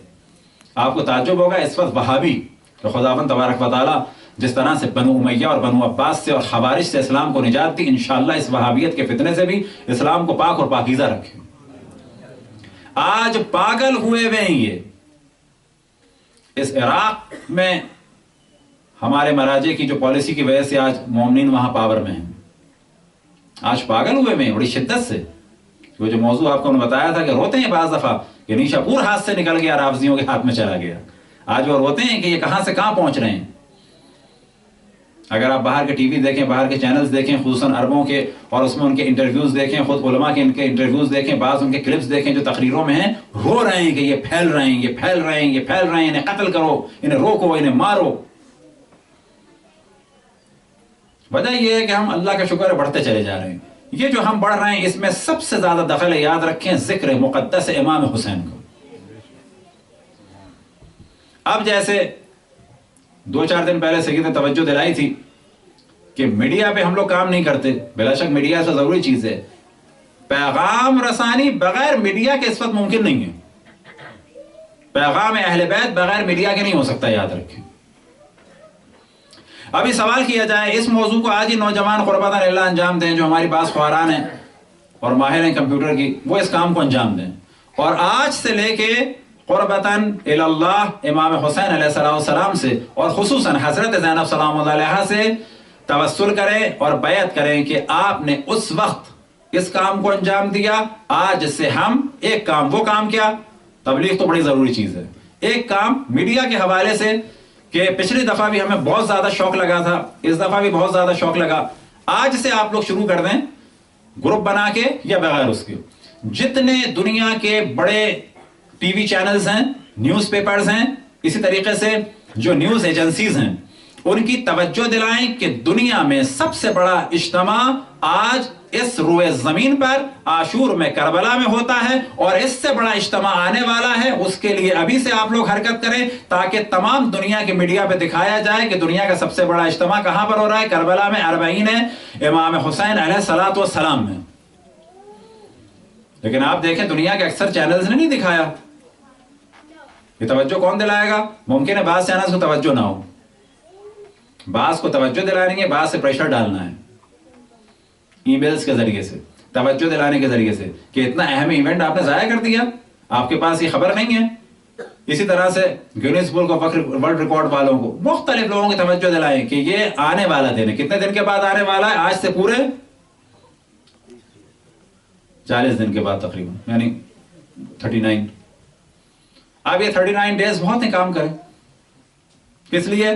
S1: آپ کو تعجب ہوگا اس وقت وہابی تو خداوند تبارک و تعالی جس طرح سے بنو امیہ اور بنو عباس سے اور خوارج سے اسلام کو نجات دی, انشاءاللہ اس وہابیت کے فتنے سے بھی اسلام کو پاک اور پاکیزہ رکھے. آج پاگل ہوئے ہوئے ہیں یہ. اس عراق میں ہمارے مراجع کی جو پالیسی کی وجہ سے آج مومنین وہاں پاور میں ہیں, آج پاگل ہوئے ہوئے ہیں بڑی شدت سے. وہ جو موضوع آپ کو بتایا تھا کہ روتے ہیں بعض دفعہ کہ نیشا پور ہاتھ سے نکل گیا, رافضیوں کے ہاتھ میں چلا گیا, آج وہ روتے ہیں کہ یہ کہاں سے کہاں پہنچ رہے ہیں. اگر آپ باہر کے ٹی وی دیکھیں, باہر کے چینلز دیکھیں, خصوصاً عربوں کے, اور اس میں ان کے انٹرویوز دیکھیں, خود علماء کے ان کے انٹرویوز دیکھیں, بعض ان کے کلپس دیکھیں جو تقریروں میں ہیں, رو رہے ہیں کہ یہ پھیل رہے ہیں, یہ پھیل رہے ہیں, یہ پھیل رہے ہیں, انہیں قتل کرو, انہیں روکو, انہیں مارو. وجہ یہ ہے کہ ہم اللہ کا شکر ہے بڑھتے چلے جا رہے ہیں. یہ جو ہم بڑھ رہے ہیں اس میں سب سے زیادہ دخل ہے, یاد رکھیں, ذکر مقدس امام حسین کو. اب جیسے 2-4 دن پہلے سید نے توجہ دلائی تھی کہ میڈیا پہ ہم لوگ کام نہیں کرتے. بلا شک میڈیا سے ضروری چیز ہے, پیغام رسانی بغیر میڈیا کے اس وقت ممکن نہیں ہے. پیغام اہل بیت بغیر میڈیا کے نہیں ہو سکتا, یاد رکھیں. ابھی سوال کیا جائے اس موضوع کو آج ہی نوجوان قربتاً اللہ انجام دیں, جو ہماری بعض خواران ہیں اور ماہر ہیں کمپیوٹر کی, وہ اس کام کو انجام دیں, اور آج سے لے کے قربتاً اللہ امام حسین علیہ السلام سے اور خصوصاً حضرت زینب سلام اللہ علیہا سے توسل کریں اور بیعت کریں کہ آپ نے اس وقت اس کام کو انجام دیا. آج سے ہم ایک کام, وہ کام کیا, تبلیغ تو بڑی ضروری چیز ہے, ایک کام میڈیا کے حوالے سے کہ پچھلی دفعہ بھی ہمیں بہت زیادہ شوق لگا تھا, اس دفعہ بھی بہت زیادہ شوق لگا. آج سے آپ لوگ شروع کر دیں گروپ بنا کے یا بغیر اس کے, جتنے دنیا کے بڑے ٹی وی چینلز ہیں, نیوز پیپرز ہیں, اسی طریقے سے جو نیوز ایجنسیز ہیں, ان کی توجہ دلائیں کہ دنیا میں سب سے بڑا اجتماع آج اس روئے زمین پر عاشور میں کربلا میں ہوتا ہے، اور اس سے بڑا اجتماع آنے والا ہے. اس کے لیے ابھی سے آپ لوگ حرکت کریں تاکہ تمام دنیا کی میڈیا پہ دکھایا جائے کہ دنیا کا سب سے بڑا اجتماع کہاں پر ہو رہا ہے؟ کربلا میں، اربعین امام حسین علیہ الصلوۃ والسلام میں. لیکن آپ دیکھیں دنیا کے اکثر چینلز نے نہیں دکھایا. یہ توجہ کون دلائے گا؟ ممکن ہے بعض چینلز کو توجہ نہ ہو، بعض کو توجہ دلانی ہے، بعض سے پریشر ڈالنا ہے ای میلز کے ذریعے سے، توجہ دلانے کے ذریعے سے کہ اتنا اہم ایونٹ آپ نے ضائع کر دیا، آپ کے پاس یہ خبر نہیں ہے. اسی طرح سے Guinness book of world record والوں کو، مختلف لوگوں کی توجہ دلائیں کہ یہ آنے والا دن ہے. کتنے دن کے بعد آنے والا ہے؟ آج سے پورے 40 دن کے بعد تقریباً، یعنی 39. اب یہ 39 ڈیز بہت ہی کام کریں. کس لیے؟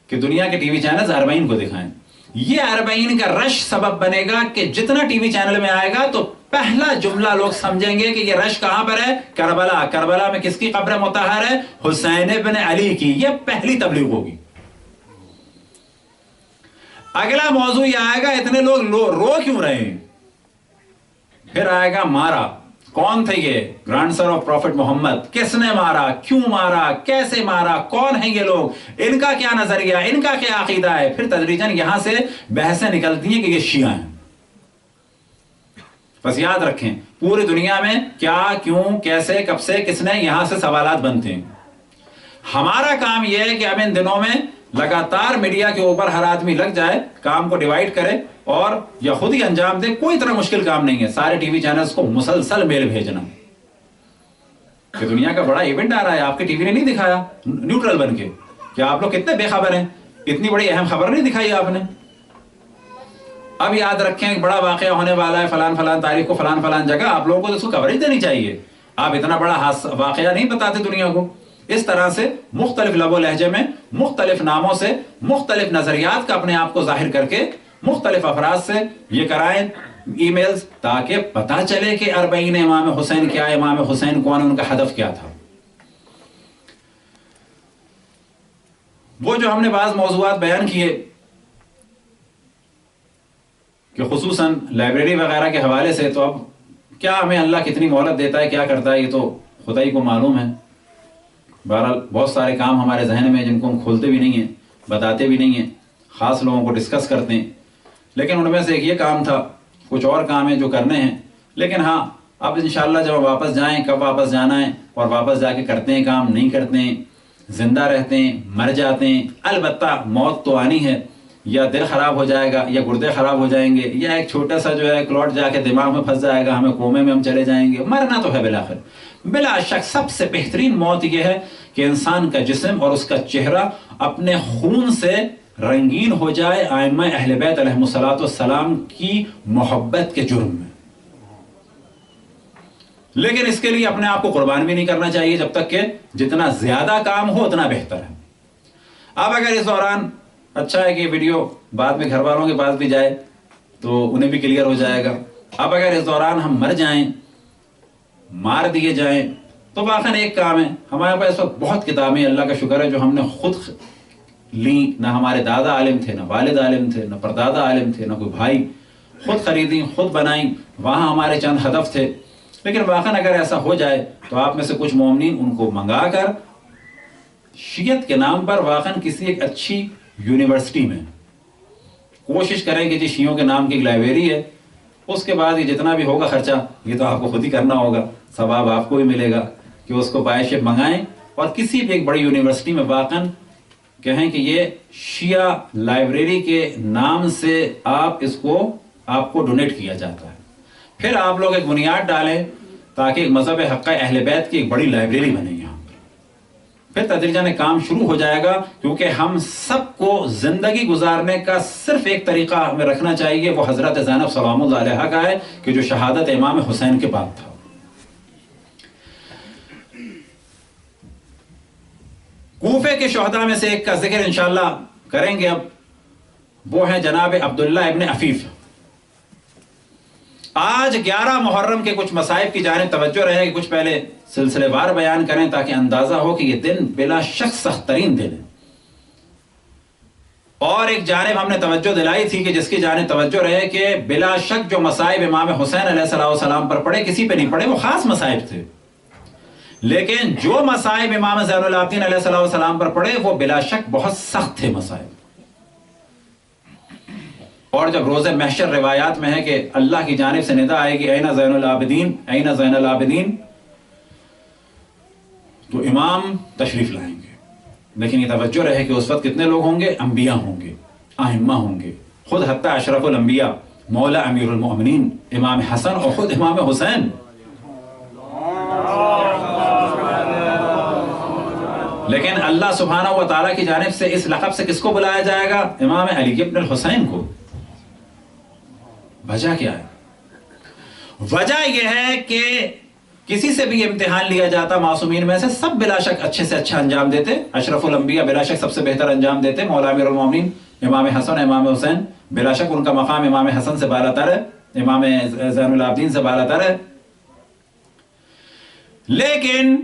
S1: کہ دنیا کے ٹی وی چینلز اربعین کو دکھائیں. یہ اربعین کا رش سبب بنے گا کہ جتنا ٹی وی چینل میں آئے گا تو پہلا جملہ لوگ سمجھیں گے کہ یہ رش کہاں پر ہے؟ کربلا. کربلا میں کس کی قبر مطہر ہے؟ حسین ابن علی کی. یہ پہلی تبلیغ ہوگی. اگلا موضوع یہ آئے گا اتنے لوگ رو کیوں رہے ہیں؟ پھر آئے گا مارا. کون تھے یہ؟ گرانڈ سن آف پروفٹ محمد. کس نے مارا؟ کیوں مارا؟ کیسے مارا؟ کون ہیں یہ لوگ؟ ان کا کیا نظریہ؟ ان کا کیا عقیدہ ہے؟ پھر تدریجاً یہاں سے بحثیں نکلتی ہیں کہ یہ شیعہ ہیں. بس یاد رکھیں پوری دنیا میں کیا، کیوں، کیسے، کب سے، کس نے، یہاں سے سوالات بنتے ہیں. ہمارا کام یہ ہے کہ اب ان دنوں میں لگاتار میڈیا کے اوپر ہر آدمی لگ جائے، کام کو ڈیوائیڈ کرے اور یا خود ہی انجام دے. کوئی اتنا مشکل کام نہیں ہے. سارے ٹی وی چینلز کو مسلسل میل بھیجنا کہ دنیا کا بڑا ایونٹ آ رہا ہے، آپ کے ٹی وی نے نہیں دکھایا، نیوٹرل بن کے. کیا آپ لوگ کتنے بے خبر ہیں؟ اتنی بڑی اہم خبر نہیں دکھائی آپ نے. اب یاد رکھیں کہ بڑا واقعہ ہونے والا ہے فلان فلان تاریخ کو فلان فلان جگہ. آپ لوگوں کو تو اس کو کوریج دینی چاہیے. آپ اتنا بڑا واقعہ نہیں بتاتے دنیا کو. اس طرح سے مختلف لب و لہجے میں، مختلف ناموں سے، مختلف نظریات کا اپنے آپ کو ظاہر کر کے مختلف افراد سے یہ کرائیں ای میلز، تاکہ پتہ چلے کہ اربعین امام حسین کیا ہے، امام حسین کون، ان کا ہدف کیا تھا. وہ جو ہم نے بعض موضوعات بیان کیے کہ خصوصاً لائبریری وغیرہ کے حوالے سے، تو اب کیا ہمیں اللہ کتنی مہلت دیتا ہے، کیا کرتا ہے، یہ تو خدا ہی کو معلوم ہے. بہرحال بہت سارے کام ہمارے ذہن میں جن کو ہم کھولتے بھی نہیں ہیں، بتاتے بھی نہیں ہیں، خاص لوگوں کو ڈسکس کرتے ہیں. لیکن ان میں سے ایک یہ کام تھا. کچھ اور کام ہیں جو کرنے ہیں، لیکن ہاں اب انشاءاللہ جب واپس جائیں، کب واپس جانا ہے اور واپس جا کے کرتے ہیں کام، نہیں کرتے ہیں، زندہ رہتے ہیں، مر جاتے ہیں. البتہ موت تو آنی ہے. یا دل خراب ہو جائے گا، یا گردے خراب ہو جائیں گے، یا ایک چھوٹا سا جو ہے کلوٹ جا کے دماغ میں پھنس جائے گا، ہمیں کومے میں ہم چلے جائیں گے. مرنا تو ہے بالآخر. بلا شک سب سے بہترین موت یہ ہے کہ انسان کا جسم اور اس کا چہرہ اپنے خون سے رنگین ہو جائے ائمہ اہل بیت علیہم الصلوۃ والسلام کی محبت کے جرم میں. لیکن اس کے لیے اپنے آپ کو قربان بھی نہیں کرنا چاہیے، جب تک کہ جتنا زیادہ کام ہو اتنا بہتر ہے. اب اگر اس دوران اچھا ہے کہ ویڈیو بعد میں گھر والوں کے پاس بھی جائے تو انہیں بھی کلیئر ہو جائے گا. اب اگر اس دوران ہم مر جائیں، مار دیے جائیں، تو واقعاً ایک کام ہے. ہمارے پاس اس وقت بہت کتابیں اللہ کا شکر ہے جو ہم نے خود لی. نہ ہمارے دادا عالم تھے، نہ والد عالم تھے، نہ پردادا عالم تھے، نہ کوئی بھائی. خود خریدیں، خود بنائیں. وہاں ہمارے چند ہدف تھے. لیکن واقعاً اگر ایسا ہو جائے تو آپ میں سے کچھ مومنین ان کو منگا کر شیعت کے نام پر واقعاً کسی ایک اچھی یونیورسٹی میں کوشش کریں کہ جی شیعوں کے نام کی ایک لائبریری ہے. اس کے بعد یہ جتنا بھی ہوگا خرچہ یہ تو آپ کو خود ہی کرنا ہوگا، ثواب آپ کو بھی ملے گا کہ اس کو باعث منگائیں اور کسی بھی ایک بڑی یونیورسٹی میں واقعاً کہیں کہ یہ شیعہ لائبریری کے نام سے آپ کو ڈونیٹ کیا جاتا ہے. پھر آپ لوگ ایک بنیاد ڈالیں تاکہ مذہب حق اہل بیت کی ایک بڑی لائبریری بنے یہاں پر. پھر تدریجاً کام شروع ہو جائے گا، کیونکہ ہم سب کو زندگی گزارنے کا صرف ایک طریقہ ہمیں رکھنا چاہیے، وہ حضرت زینب سلام اللہ علیہا کا ہے کہ جو شہادت امام حسین کے بعد تھا. کوفے کے شہداء میں سے ایک کا ذکر انشاءاللہ کریں گے. اب وہ ہیں جناب عبداللہ ابن عفیف. آج 11 محرم کے کچھ مصائب کی جانب توجہ رہے کہ کچھ پہلے سلسلے وار بیان کریں تاکہ اندازہ ہو کہ یہ دن بلا شک سخت ترین دن ہے. اور ایک جانب ہم نے توجہ دلائی تھی کہ جس کی جانب توجہ رہے کہ بلا شک جو مصائب امام حسین علیہ السلام پر پڑے کسی پہ نہیں پڑے، وہ خاص مصائب تھے، لیکن جو مصائب امام زین العابدین علیہ السلام پر پڑے وہ بلا شک بہت سخت تھے مصائب۔ اور جب روز محشر روایات میں ہے کہ اللہ کی جانب سے ندا آئے گی این زین العابدین این زین العابدین، تو امام تشریف لائیں گے، لیکن یہ توجہ رہے کہ اس وقت کتنے لوگ ہوں گے؟ انبیاء ہوں گے، ائمہ ہوں گے، خود حتیٰ اشرف الانبیاء مولا امیر المؤمنین امام حسن اور خود امام حسین۔ لیکن اللہ سبحانہ و تعالیٰ کی جانب سے اس لقب سے کس کو بلایا جائے گا؟ امام علی ابن الحسین کو۔ وجہ کیا ہے؟ وجہ یہ ہے کہ کسی سے بھی امتحان لیا جاتا معصومین میں سے سب بلا شک اچھے سے اچھا انجام دیتے، اشرف الانبیاء بلا شک سب سے بہتر انجام دیتے، مولا امیر المومنین امام حسن امام حسین بلا شک ان کا مقام امام حسن سے بالا تر ہے، امام زین العابدین سے بالا تر ہے۔ لیکن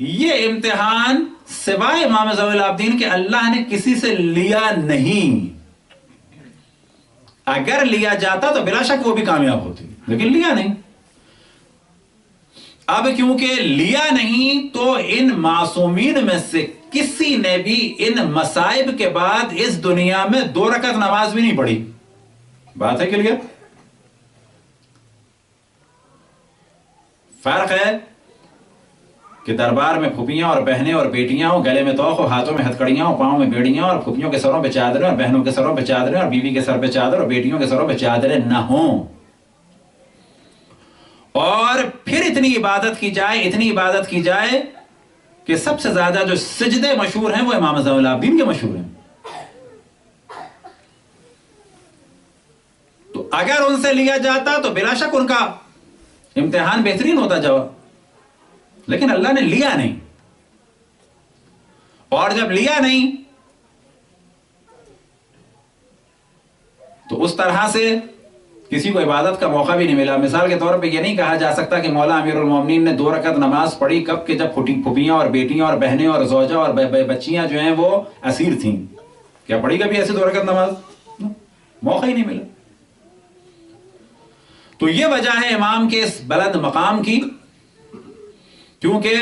S1: یہ امتحان سوائے امام زین العابدین کے اللہ نے کسی سے لیا نہیں۔ اگر لیا جاتا تو بلا شک وہ بھی کامیاب ہوتی، لیکن لیا نہیں۔ اب کیونکہ لیا نہیں تو ان معصومین میں سے کسی نے بھی ان مصائب کے بعد اس دنیا میں 2 رکعت نماز بھی نہیں پڑھی۔ بات ہے کلیئر؟ فرق ہے کہ دربار میں پھوپھیاں اور بہنیں اور بیٹیاں ہوں، گلے میں توق ہو، ہاتھوں میں ہتھکڑیاں ہوں، پاؤں میں بیڑیاں، اور پھوپھیوں کے سروں پہ چادریں اور بہنوں کے سروں پہ چادریں اور بیوی کے سر پہ چادر اور بیٹیوں کے سروں پہ چادریں نہ ہوں، اور پھر اتنی عبادت کی جائے کہ سب سے زیادہ جو سجدے مشہور ہیں وہ امام زین العابدین کے مشہور ہیں۔ تو اگر ان سے لیا جاتا تو بلا شک ان کا امتحان بہترین ہوتا جواب، لیکن اللہ نے لیا نہیں، اور جب لیا نہیں تو اس طرح سے کسی کو عبادت کا موقع بھی نہیں ملا۔ مثال کے طور پہ یہ نہیں کہا جا سکتا کہ مولا امیر المومنین نے 2 رکعت نماز پڑھی کب کہ جب پھوپھیاں اور بیٹیاں اور بہنیں اور زوجہ اور بچیاں جو ہیں وہ اسیر تھیں۔ کیا پڑھی کبھی ایسے 2 رکعت نماز؟ موقع ہی نہیں ملا۔ تو یہ وجہ ہے امام کے اس بلند مقام کی، کیونکہ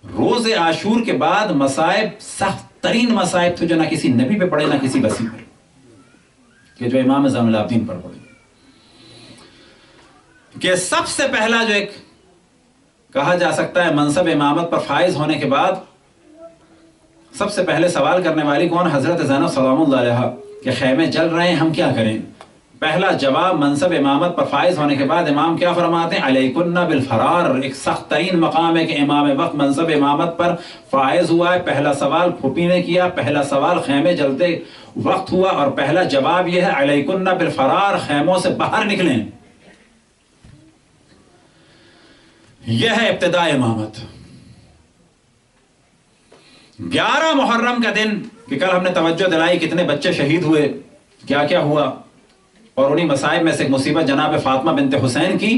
S1: روز عاشور کے بعد مصائب سخت ترین مصائب تھے جو نہ کسی نبی پہ پڑے نہ کسی وصی پر، کہ جو امام زین العابدین پر پڑے۔ کہ سب سے پہلا جو ایک کہا جا سکتا ہے منصب امامت پر فائز ہونے کے بعد سب سے پہلے سوال کرنے والی کون؟ حضرت زینب سلام اللہ علیہا، کہ خیمے جل رہے ہیں ہم کیا کریں؟ پہلا جواب منصب امامت پر فائز ہونے کے بعد امام کیا فرماتے ہیں؟ علیکن بالفرار۔ ایک سخت ترین مقام ہے کہ امام وقت منصب امامت پر فائز ہوا ہے۔ پہلا سوال پھوپھی نے کیا، پہلا سوال خیمے جلتے وقت ہوا، اور پہلا جواب یہ ہے علیکن بالفرار، خیموں سے باہر نکلیں۔ یہ ہے ابتداء امامت۔ 11 محرم کا دن، کہ کل ہم نے توجہ دلائی کتنے بچے شہید ہوئے، کیا کیا ہوا، اور انہی مصائب میں سے ایک مصیبت جناب فاطمہ بنت حسین کی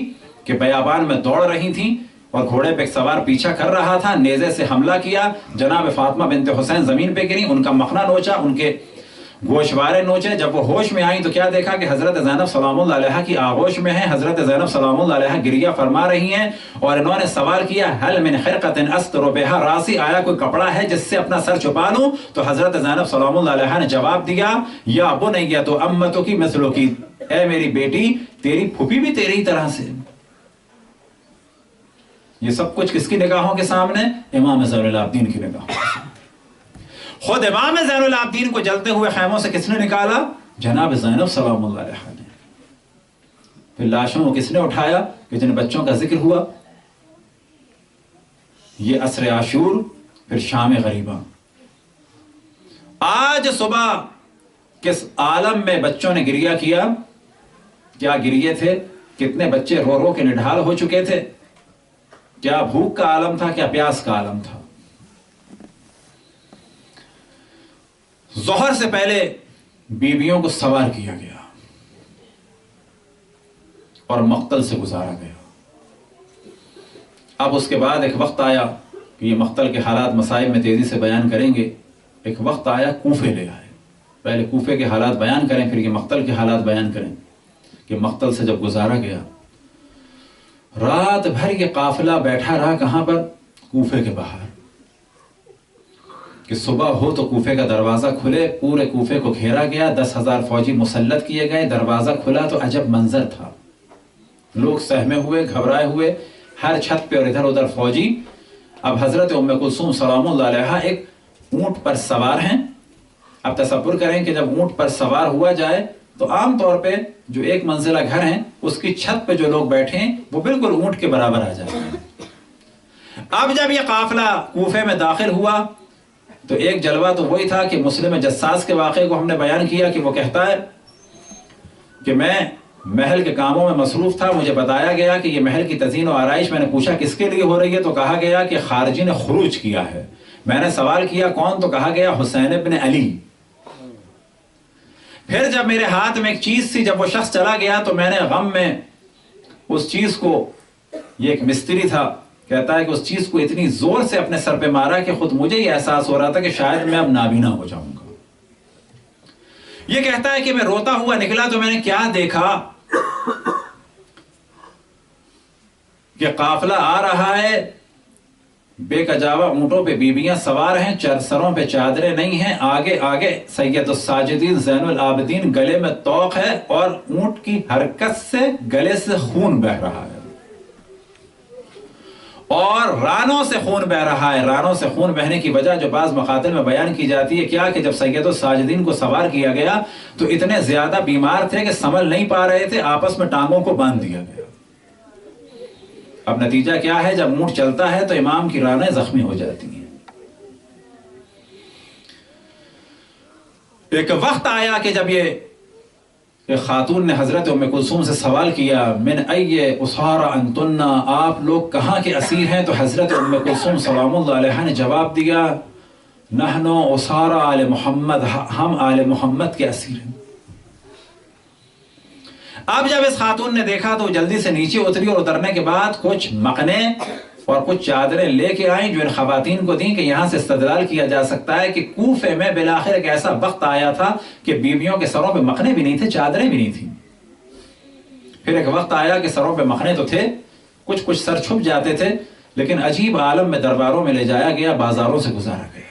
S1: کہ بیابان میں دوڑ رہی تھیں اور گھوڑے پہ ایک سوار پیچھا کر رہا تھا، نیزے سے حملہ کیا، جناب فاطمہ بنت حسین زمین پہ گری، ان کا مخنا نوچا، ان کے گوشوارے نوچے۔ جب وہ ہوش میں آئیں تو کیا دیکھا کہ حضرت زینب سلام اللہ علیہا کی آغوش میں ہے۔ حضرت زینب سلام اللہ علیہا گریہ فرما رہی ہیں، اور انہوں نے سوال کیا حل من خرقۃ استر بها راسی، آیا کوئی کپڑا ہے جس سے اپنا سر چھپا لوں؟ تو حضرت زینب سلام اللہ علیہا نے جواب دیا یا بنیۃ امتک مثلک، اے میری بیٹی تیری پھوپھی بھی تیری طرح سے۔ یہ سب کچھ کس کی نگاہوں کے سامنے؟ امام زین العابدین کی نگاہوں کے سامنے۔ خود امام زین العابدین کو جلتے ہوئے خیموں سے کس نے نکالا؟ جناب زینب سلام اللہ علیہا نے۔ پھر لاشوں کو کس نے اٹھایا؟ کہ جن بچوں کا ذکر ہوا۔ یہ عصر عاشور، پھر شام غریبہ۔ آج صبح کس عالم میں بچوں نے گریہ کیا؟ کیا گریے تھے؟ کتنے بچے رو رو کے نڈھال ہو چکے تھے؟ کیا بھوک کا عالم تھا؟ کیا پیاس کا عالم تھا؟ ظہر سے پہلے بیویوں کو سوار کیا گیا اور مقتل سے گزارا گیا۔ اب اس کے بعد ایک وقت آیا کہ یہ مقتل کے حالات مصائب میں تیزی سے بیان کریں گے۔ ایک وقت آیا کوفے لے آئے، پہلے کوفے کے حالات بیان کریں، پھر یہ مقتل کے حالات بیان کریں کہ مقتل سے جب گزارا گیا، رات بھر یہ قافلہ بیٹھا رہا کہاں پر؟ کوفے کے باہر، کہ صبح ہو تو کوفے کا دروازہ کھلے، پورے کوفے کو گھیرا گیا، 10,000 فوجی مسلط کیے گئے، دروازہ کھلا تو عجب منظر تھا، لوگ سہمے ہوئے، گھبرائے ہوئے، ہر چھت پہ اور ادھر ادھر فوجی۔ اب حضرت ام کلثوم سلام اللہ علیہا ایک اونٹ پر سوار ہیں۔ اب تصور کریں کہ جب اونٹ پر سوار ہوا جائے تو عام طور پہ جو ایک منزلہ گھر ہیں اس کی چھت پہ جو لوگ بیٹھے ہیں وہ بالکل اونٹ کے برابر آ جاتے ہیں۔ اب جب یہ قافلہ کوفے میں داخل ہوا تو ایک جلوہ تو وہی تھا کہ مسلم جساس کے واقعے کو ہم نے بیان کیا کہ وہ کہتا ہے کہ میں محل کے کاموں میں مصروف تھا، مجھے بتایا گیا کہ یہ محل کی تزئین و آرائش، میں نے پوچھا کس کے لیے ہو رہی ہے تو کہا گیا کہ خارجی نے خروج کیا ہے۔ میں نے سوال کیا کون، تو کہا گیا حسین ابن علی۔ پھر جب میرے ہاتھ میں ایک چیز تھی، جب وہ شخص چلا گیا تو میں نے غم میں اس چیز کو، یہ ایک مستری تھا، کہتا ہے کہ اس چیز کو اتنی زور سے اپنے سر پہ مارا کہ خود مجھے یہ احساس ہو رہا تھا کہ شاید میں اب نابینا ہو جاؤں گا۔ یہ کہتا ہے کہ میں روتا ہوا نکلا تو میں نے کیا دیکھا کہ قافلہ آ رہا ہے، بے کجاوہ اونٹوں پہ بیویاں سوار ہیں، سروں پہ چادریں نہیں ہیں، آگے آگے سید الساجدین زین العابدین، گلے میں طوق ہے اور اونٹ کی حرکت سے گلے سے خون بہ رہا ہے اور رانوں سے خون بہ رہا ہے۔ رانوں سے خون بہنے کی وجہ جو بعض مقاتل میں بیان کی جاتی ہے کیا کہ جب سید الساجدین کو سوار کیا گیا تو اتنے زیادہ بیمار تھے کہ سنبھل نہیں پا رہے تھے، آپس میں ٹانگوں کو باندھ دیا گیا۔ اب نتیجہ کیا ہے؟ جب اونٹ چلتا ہے تو امام کی رانیں زخمی ہو جاتی ہیں۔ ایک وقت آیا کہ جب یہ خاتون نے حضرت ام کلثوم سے سوال کیا من ای اسارا انتن، آپ لوگ کہاں کے اسیر ہیں؟ تو حضرت ام کلثوم سلام اللہ علیہ نے جواب دیا نحن اسارا آل محمد، ہم آل محمد کے اسیر ہیں۔ اب جب اس خاتون نے دیکھا تو جلدی سے نیچے اتری اور اترنے کے بعد کچھ مقنے اور کچھ چادریں لے کے آئیں جو ان خواتین کو دیں کہ یہاں سے استدلال کیا جا سکتا ہے کہ کوفے میں بالآخر ایک ایسا وقت آیا تھا کہ بیویوں کے سروں پہ مقنے بھی نہیں تھے، چادریں بھی نہیں تھیں۔ پھر ایک وقت آیا کہ سروں پہ مقنے تو تھے، کچھ سر چھپ جاتے تھے، لیکن عجیب عالم میں درباروں میں لے جایا گیا، بازاروں سے گزارا گیا۔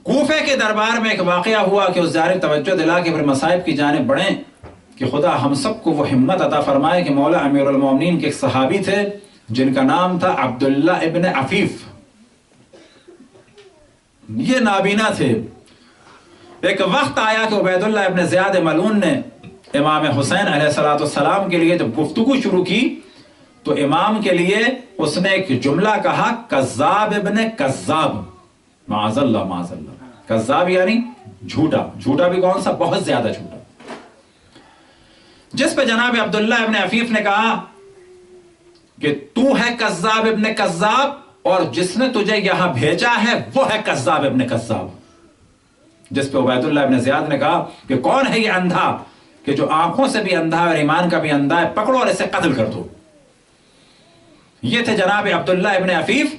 S1: کوفے کے دربار میں ایک واقعہ ہوا کہ اس جانب توجہ دلا کے پھر مصائب کی جانب بڑھیں کہ خدا ہم سب کو وہ ہمت عطا فرمائے کہ مولا امیر المومنین کے ایک صحابی تھے جن کا نام تھا عبداللہ ابن عفیف، یہ نابینا تھے۔ ایک وقت آیا کہ عبید اللہ ابن زیاد ملعون نے امام حسین علیہ السلام کے لیے جب گفتگو شروع کی تو امام کے لیے اس نے ایک جملہ کہا کذاب ابن کذاب، معاذ اللہ معاذ اللہ، کذاب یعنی جھوٹا، جھوٹا بھی کون سا؟ بہت زیادہ جھوٹا۔ جس پہ جناب عبداللہ ابن عفیف نے کہا کہ تو ہے کذاب ابن کذاب اور جس نے تجھے یہاں بھیجا ہے وہ ہے کذاب ابن کذاب، جس پہ عبید اللہ ابن زیاد نے کہا کہ کون ہے یہ اندھا کہ جو آنکھوں سے بھی اندھا اور ایمان کا بھی اندھا ہے، پکڑو اور اسے قتل کر دو۔ یہ تھے جناب عبداللہ ابن عفیف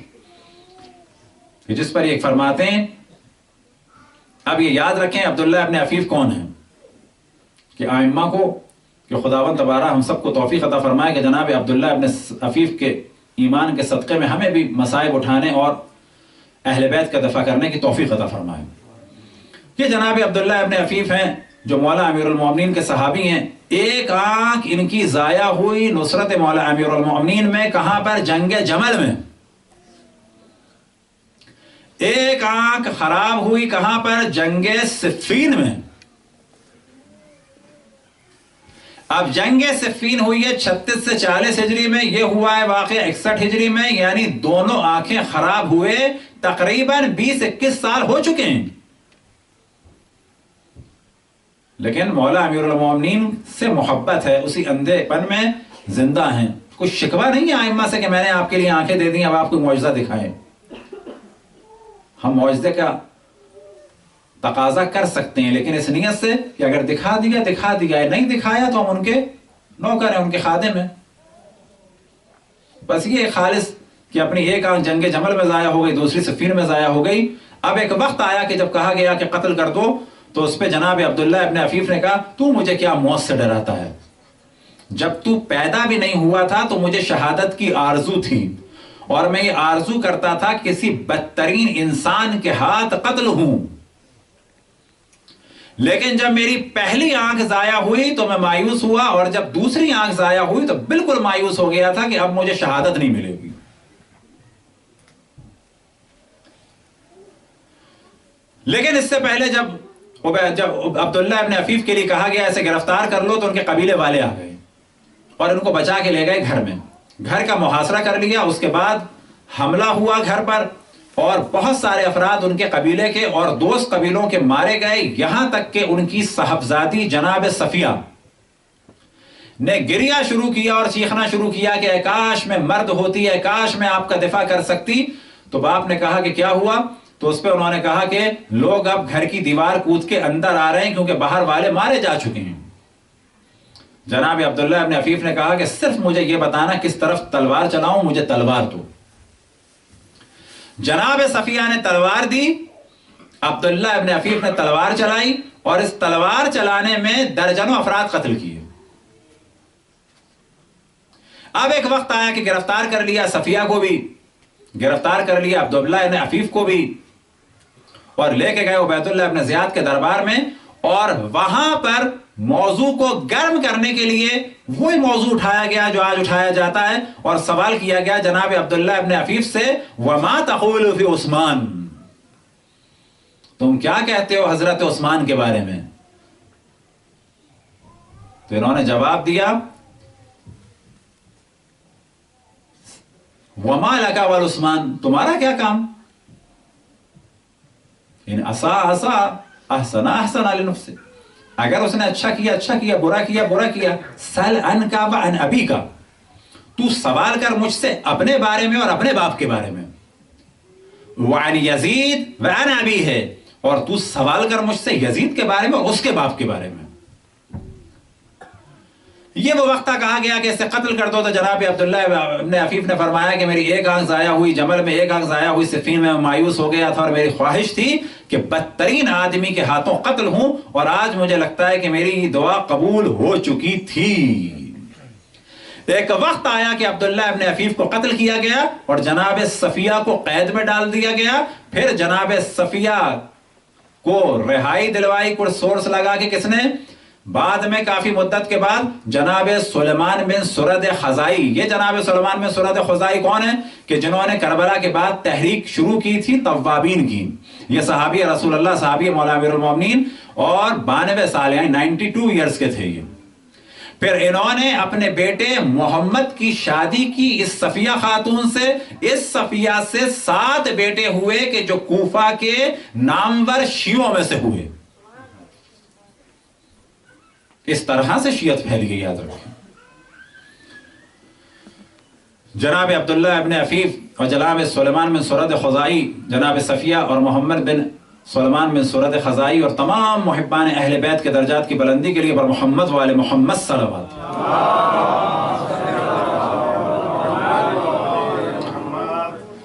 S1: کہ جس پر یہ فرماتے ہیں، اب یہ یاد رکھیں عبداللہ ابن عفیف کون ہیں کہ آئمہ کو کہ خداوند تبارہ ہم سب کو توفیق عطا فرمائے کہ جناب عبداللہ ابن عفیف کے ایمان کے صدقے میں ہمیں بھی مصائب اٹھانے اور اہل بیت کا دفاع کرنے کی توفیق عطا فرمائے۔ یہ جناب عبداللہ ابن عفیف ہیں جو مولا امیر المومنین کے صحابی ہیں۔ ایک آنکھ ان کی ضائع ہوئی نصرت مولا امیر المومنین میں، کہاں پر؟ جنگ جمل میں۔ ایک آنکھ خراب ہوئی کہاں پر؟ جنگ صفین میں۔ اب جنگ صفین ہوئی ہے 36 سے 40 ہجری میں، یہ ہوا ہے واقعہ 61 ہجری میں، یعنی دونوں آنکھیں خراب ہوئے تقریباً 20-21 سال ہو چکے ہیں، لیکن مولا امیر المومنین سے محبت ہے، اسی اندھے پن میں زندہ ہیں۔ کچھ شکوہ نہیں ہے ائمہ سے کہ میں نے آپ کے لیے آنکھیں دے دی اب آپ کو معجزہ دکھائیں۔ ہم معجزے کا تقاضا کر سکتے ہیں لیکن اس نیت سے کہ اگر دکھا دیا، نہیں دکھایا تو ہم ان کے نوکر ہیں، ان کے خادم ہیں۔ بس یہ خالص کہ اپنی ایک آنکھ جنگ جمل میں ضائع ہو گئی، دوسری صفین میں ضائع ہو گئی. اب ایک وقت آیا کہ جب کہا گیا کہ قتل کر دو تو اس پہ جناب عبداللہ ابن عفیف نے کہا تو مجھے کیا موت سے ڈراتا ہے؟ جب تو پیدا بھی نہیں ہوا تھا تو مجھے شہادت کی آرزو تھی اور میں یہ آرزو کرتا تھا کسی بدترین انسان کے ہاتھ قتل ہوں، لیکن جب میری پہلی آنکھ ضائع ہوئی تو میں مایوس ہوا، اور جب دوسری آنکھ ضائع ہوئی تو بالکل مایوس ہو گیا تھا کہ اب مجھے شہادت نہیں ملے گی. لیکن اس سے پہلے جب عبداللہ ابن عفیف کے لیے کہا گیا اسے گرفتار کر لو تو ان کے قبیلے والے آ گئے اور ان کو بچا کے لے گئے گھر میں. گھر کا محاصرہ کر لیا. اس کے بعد حملہ ہوا گھر پر اور بہت سارے افراد ان کے قبیلے کے اور دوست قبیلوں کے مارے گئے، یہاں تک کہ ان کی صاحبزادی جناب صفیہ نے گریہ شروع کیا اور چیخنا شروع کیا کہ اے کاش میں مرد ہوتی، اے کاش میں آپ کا دفاع کر سکتی. تو باپ نے کہا کہ کیا ہوا؟ تو اس پہ انہوں نے کہا کہ لوگ اب گھر کی دیوار کود کے اندر آ رہے ہیں کیونکہ باہر والے مارے جا چکے ہیں. جناب عبداللہ ابن عفیف نے کہا کہ صرف مجھے یہ بتانا کس طرف تلوار چلاؤں، مجھے تلوار دو. جناب صفیہ نے تلوار دی، عبداللہ ابن عفیف نے تلوار چلائی اور اس تلوار چلانے میں درجنوں افراد قتل کیے. اب ایک وقت آیا کہ گرفتار کر لیا صفیہ کو بھی، گرفتار کر لیا عبداللہ ابن عفیف کو بھی اور لے کے گئے عبید اللہ ابن زیاد کے دربار میں، اور وہاں پر موضوع کو گرم کرنے کے لیے وہی موضوع اٹھایا گیا جو آج اٹھایا جاتا ہے اور سوال کیا گیا جناب عبداللہ ابن عفیف سے وَمَا تَقُولُ فِي عثمان، تم کیا کہتے ہو حضرت عثمان کے بارے میں؟ تو انہوں نے جواب دیا وَمَا لَكَ وَالْعثمان، تمہارا کیا کام؟ ان اسا احسن احسن لنفسه، اگر اس نے اچھا کیا اچھا کیا، برا کیا برا کیا. سل ان کا وعن ابی کا، تو سوال کر مجھ سے اپنے بارے میں اور اپنے باپ کے بارے میں. وعن یزید وعن ابی ہے، اور تو سوال کر مجھ سے یزید کے بارے میں اور اس کے باپ کے بارے میں. یہ وہ وقت کہا گیا کہ اسے قتل کر دو. تو جناب عبداللہ ابن عفیف نے فرمایا کہ میری ایک آنکھ ضائع ہوئی جمل میں، ایک آنکھ ضائع ہوئی صفین میں، مایوس ہو گیا تھا اور میری خواہش تھی کہ بدترین آدمی کے ہاتھوں قتل ہوں، اور آج مجھے لگتا ہے کہ میری دعا قبول ہو چکی تھی. ایک وقت آیا کہ عبداللہ ابن عفیف کو قتل کیا گیا اور جناب صفیہ کو قید میں ڈال دیا گیا. پھر جناب صفیہ کو رہائی دلوائی کو سورس لگا کے کس نے؟ بعد میں کافی مدت کے بعد جناب سلیمان بن سرد خزائی. یہ جناب سلیمان بن سرد خزائی کون ہے؟ کہ جنہوں نے کربلا کے بعد تحریک شروع کی تھی توابین کی. یہ صحابی رسول اللہ، صحابی مولا امیر المومنین اور 92 سال یعنی 92 ایئرز کے تھے یہ. پھر انہوں نے اپنے بیٹے محمد کی شادی کی اس صفیہ خاتون سے. اس صفیہ سے 7 بیٹے ہوئے کہ جو کوفہ کے نامور شیعوں میں سے ہوئے. اس طرح سے شیعت پھیل گئی، یاد رکھیں. جناب عبداللہ ابن عفیف اور جناب سلیمان بن سرد خزائی، جناب صفیہ اور محمد بن سلیمان بن سرد خزائی اور تمام محبان اہل بیت کے درجات کی بلندی کے لیے پر محمد والے محمد صلوات.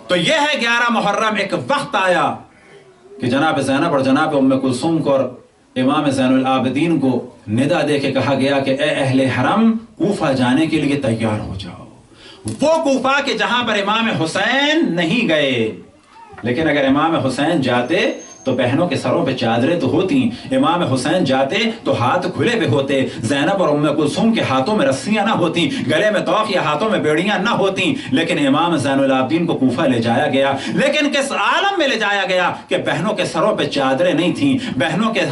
S1: تو یہ ہے 11 محرم. ایک وقت آیا کہ جناب زینب اور جناب ام کلثوم کو اور امام زین العابدین کو ندا دے کے کہا گیا کہ اے اہل حرم کوفہ جانے کے لیے تیار ہو جاؤ. وہ کوفہ کہ جہاں پر امام حسین نہیں گئے، لیکن اگر امام حسین جاتے تو بہنوں کے سروں پہ چادریں تو ہوتی، امام حسین جاتے تو ہاتھ کھلے ہوئے ہوتے، زینب اور ام کلثوم کے ہاتھوں میں رسیاں نہ ہوتی، گلے میں طوق یا ہاتھوں میں بیڑیاں نہ ہوتی. لیکن امام زین العابدین کو کوفہ لے جایا گیا، لیکن کس عالم میں لے جایا گیا کہ بہنوں کے سروں پہ چادریں نہیں تھیں، بہنوں کے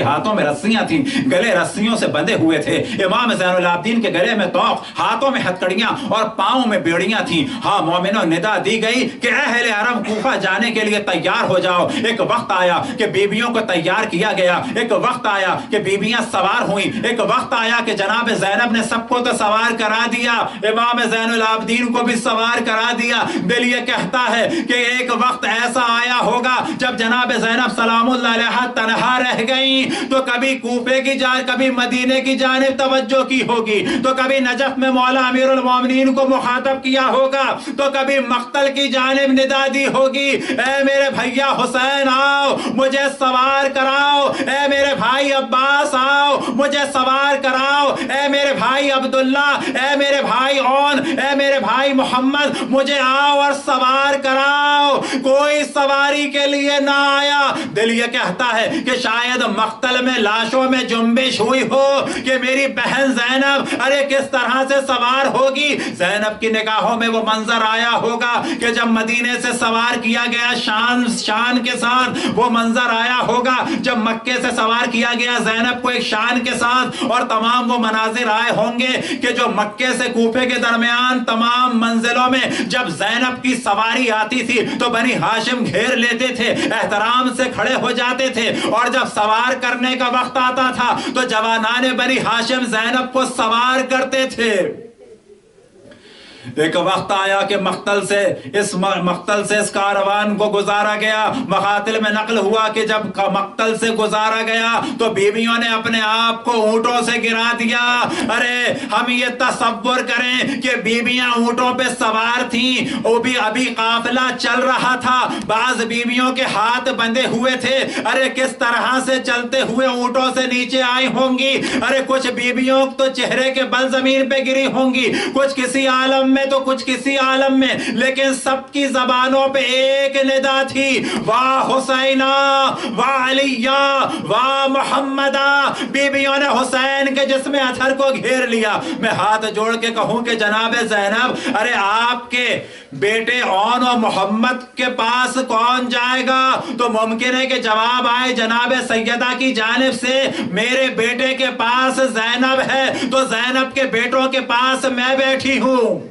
S1: ہاتھوں میں رسیاں تھیں، گلے رسیوں سے بندھے ہوئے تھے. امام زین العابدین کے گلے میں طوق، ہاتھوں میں ہتکڑیاں اور پاؤں میں بیڑیاں تھیں. ہاں مومنوں، ندا دی گئی کہ اے اہل حرم کوفہ جانے کے لیے تیار ہو
S2: ہو جاؤ۔ ایک وقت آیا کہ بیویوں کو تیار کیا گیا، ایک وقت آیا کہ بیویاں سوار ہوئیں، ایک وقت آیا کہ جناب زینب نے سب کو تو سوار کرا دیا، امام زین العابدین کو بھی سوار کرا دیا۔ دل یہ کہتا ہے کہ ایک وقت ایسا آیا ہوگا جب جناب زینب سلام اللہ علیہ تنہا رہ گئیں تو کبھی کوفے کی جانب، کبھی مدینے کی جانب توجہ کی ہوگی، تو کبھی نجف میں مولا امیر المومنین کو مخاطب کیا ہوگا، تو کبھی مقتل کی جانب ندا دی ہوگی، اے میرے بھیا حسین آؤ مجھے سوار کراؤ، اے میرے بھائی عباس آؤ مجھے سوار کراؤ، اے میرے بھائی عبداللہ، اے میرے بھائی اون، اے میرے بھائی محمد مجھے آؤ اور سوار کراؤ۔ کوئی سواری کے لیے نہ آیا۔ دل یہ کہتا ہے کہ شاید مقتل میں لاشوں میں جنبش ہوئی ہو کہ میری بہن زینب ارے کس طرح سے سوار ہوگی۔ زینب کی نگاہوں میں وہ منظر آیا ہوگا کہ جب مدینے سے سوار کیا گیا شان کے ساتھ، وہ منظر آیا ہوگا جب مکے سے سوار کیا گیا زینب کو ایک شان کے ساتھ، اور تمام وہ مناظر آئے ہوں گے کہ جو مکے سے کوفے کے درمیان تمام منزلوں میں جب زینب کی سواری آتی تھی تو بنی ہاشم گھیر لیتے تھے، احترام سے کھڑے ہو جاتے تھے، اور جب سوار کرنے کا وقت آتا تھا تو جوانان بنی ہاشم زینب کو سوار کرتے تھے۔ ایک وقت آیا کہ مقتل سے اس کاروان کو گزارا گیا۔ مقاتل میں نقل ہوا کہ جب مقتل سے گزارا گیا تو بیویوں نے اپنے آپ کو اونٹوں سے گرا دیا۔ ارے ہم یہ تصور کریں کہ بیویاں اونٹوں پہ سوار تھیں، وہ بھی ابھی قافلہ چل رہا تھا، بعض بیویوں کے ہاتھ بندھے ہوئے تھے، ارے کس طرح سے چلتے ہوئے اونٹوں سے نیچے آئی ہوں گی۔ ارے کچھ بیویوں تو چہرے کے بل زمین پہ گری ہوں گی، کچھ کسی عالم میں تو کچھ کسی عالم میں، لیکن سب کی زبانوں پہ ایک ندا تھی، واہ حسینہ واہ علیہ واہ محمدہ۔ بیویوں نے حسین کے جسم اطہر کو گھیر لیا۔ میں ہاتھ جوڑ کے کہوں کہ جناب زینب ارے آپ کے بیٹے اون و محمد کے پاس کون جائے گا؟ تو ممکن ہے کہ جواب آئے جناب سیدہ کی جانب سے، میرے بیٹے کے پاس زینب ہے تو زینب کے بیٹوں کے پاس میں بیٹھی ہوں۔